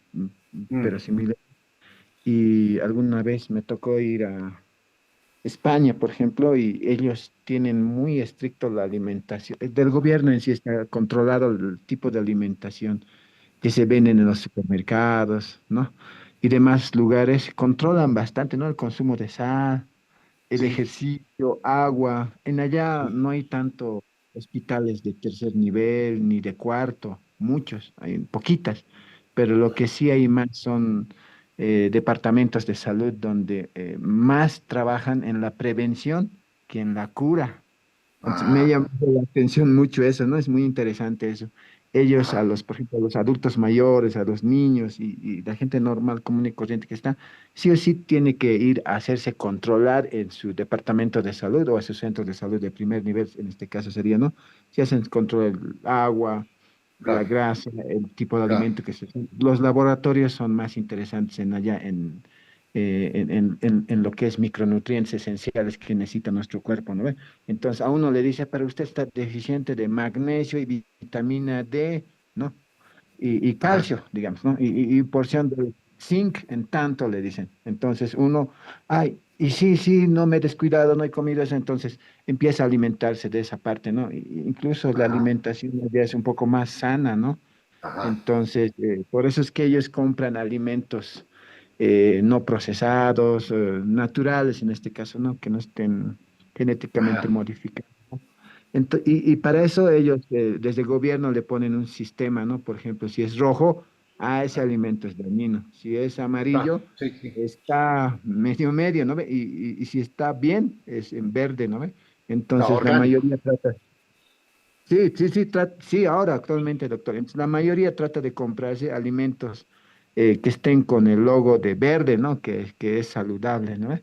pero Mm, similares. Y alguna vez me tocó ir a España, por ejemplo, y ellos tienen muy estricto la alimentación. Del gobierno en sí está controlado el tipo de alimentación que se venden en los supermercados, ¿no? Y demás lugares controlan bastante, ¿no? El consumo de sal, el sí, ejercicio, agua. En allá no hay tanto hospitales de tercer nivel ni de cuarto, muchos, hay poquitas, pero lo que sí hay más son departamentos de salud donde más trabajan en la prevención que en la cura. Entonces, me ah, llama la atención mucho eso, ¿no? Es muy interesante eso. Ellos a por ejemplo, a los adultos mayores, a los niños y la gente normal, común y corriente que está, sí o sí tiene que ir a hacerse controlar en su departamento de salud o a su centro de salud de primer nivel, en este caso sería, ¿no? Si hacen control del agua, la claro, grasa, el tipo de claro. alimento que se... Los laboratorios son más interesantes en allá, en lo que es micronutrientes esenciales que necesita nuestro cuerpo, ¿no ve? Entonces a uno le dice, pero usted está deficiente de magnesio y vitamina D, ¿no? Y Ah, calcio, digamos, ¿no? Y porción de zinc en tanto le dicen. Entonces uno, ay, y sí, sí, no me he descuidado, no he comido eso, entonces empieza a alimentarse de esa parte, ¿no? Incluso la Ajá, alimentación ya es un poco más sana, ¿no? ajá, Entonces, por eso es que ellos compran alimentos no procesados, naturales en este caso, ¿no? Que no estén genéticamente ajá. modificados. Y para eso ellos desde el gobierno le ponen un sistema, ¿no? Por ejemplo, si es rojo, ese alimento es dañino. Si es Ah, amarillo, sí, sí, está medio medio, ¿no ve? Y si está bien, es en verde, ¿no ve? está Entonces la orgánico. mayoría trata. Sí, sí, sí, sí, ahora actualmente, doctor. Entonces, la mayoría trata de comprarse alimentos que estén con el logo de verde, ¿no? Que es saludable, ¿no?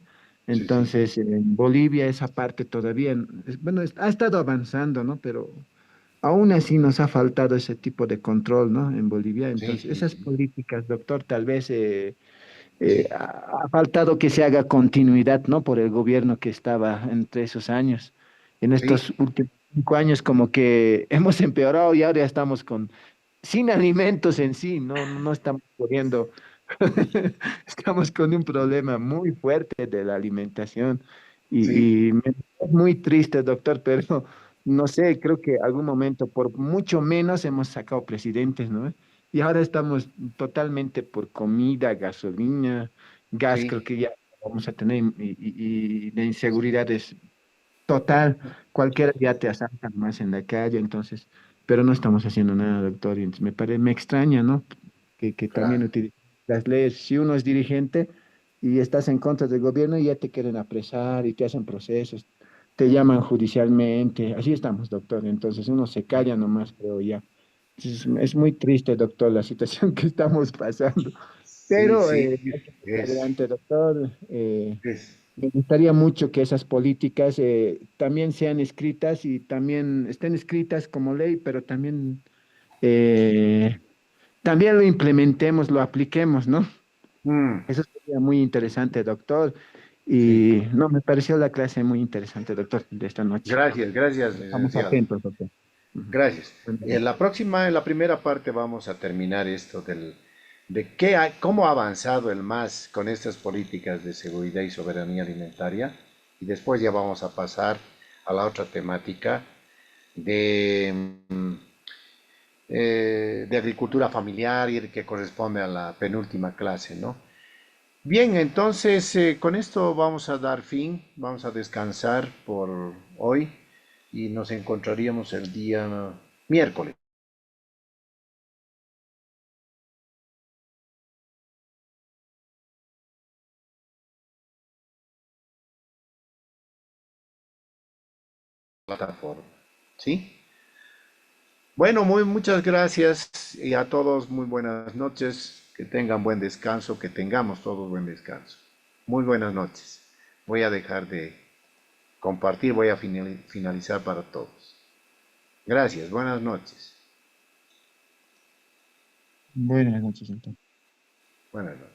Sí, sí, Entonces, en Bolivia esa parte todavía, bueno, ha estado avanzando, ¿no? Pero aún así nos ha faltado ese tipo de control, ¿no? En Bolivia. sí, Entonces, sí, esas sí, políticas, doctor, tal vez sí, ha faltado que se haga continuidad, ¿no? Por el gobierno que estaba entre esos años. En estos sí, últimos 5 años como que hemos empeorado y ahora ya estamos sin alimentos en sí, no estamos pudiendo, estamos con un problema muy fuerte de la alimentación sí, es muy triste, doctor, pero no sé, creo que algún momento por mucho menos hemos sacado presidentes, ¿no? Y ahora estamos totalmente por comida, gasolina, gas, creo sí, que ya vamos a tener, y la inseguridad es total. Cualquiera ya te asaltan más en la calle, entonces, pero no estamos haciendo nada, doctor. Y entonces me extraña, ¿no? Que también claro. utilicen las leyes. Si uno es dirigente y estás en contra del gobierno, ya te quieren apresar y te hacen procesos, te llaman judicialmente. Así estamos, doctor. Entonces uno se calla nomás, creo ya. Es muy triste, doctor, la situación que estamos pasando. Sí, Pero sí, hay que seguir es, adelante, doctor. es, Me gustaría mucho que esas políticas también sean escritas y también estén escritas como ley, pero eh, también lo implementemos, lo apliquemos, ¿no? mm, Eso sería muy interesante, doctor. sí. Y no, me pareció la clase muy interesante, doctor, de esta noche. Gracias, gracias, Estamos licenciado. atentos, doctor. Ujú. Gracias. Bueno, En la próxima, en la primera parte, vamos a terminar esto de qué cómo ha avanzado el MAS con estas políticas de seguridad y soberanía alimentaria. Y después ya vamos a pasar a la otra temática de, de agricultura familiar y que corresponde a la penúltima clase, ¿no? Bien, entonces con esto vamos a dar fin, vamos a descansar por hoy y nos encontraríamos el día miércoles. Plataforma. ¿Sí? Bueno, muchas gracias y a todos muy buenas noches. Que tengan buen descanso, que tengamos todos buen descanso. Muy buenas noches. Voy a dejar de compartir, voy a finalizar para todos. Gracias, buenas noches. buenas noches, doctor. Buenas noches.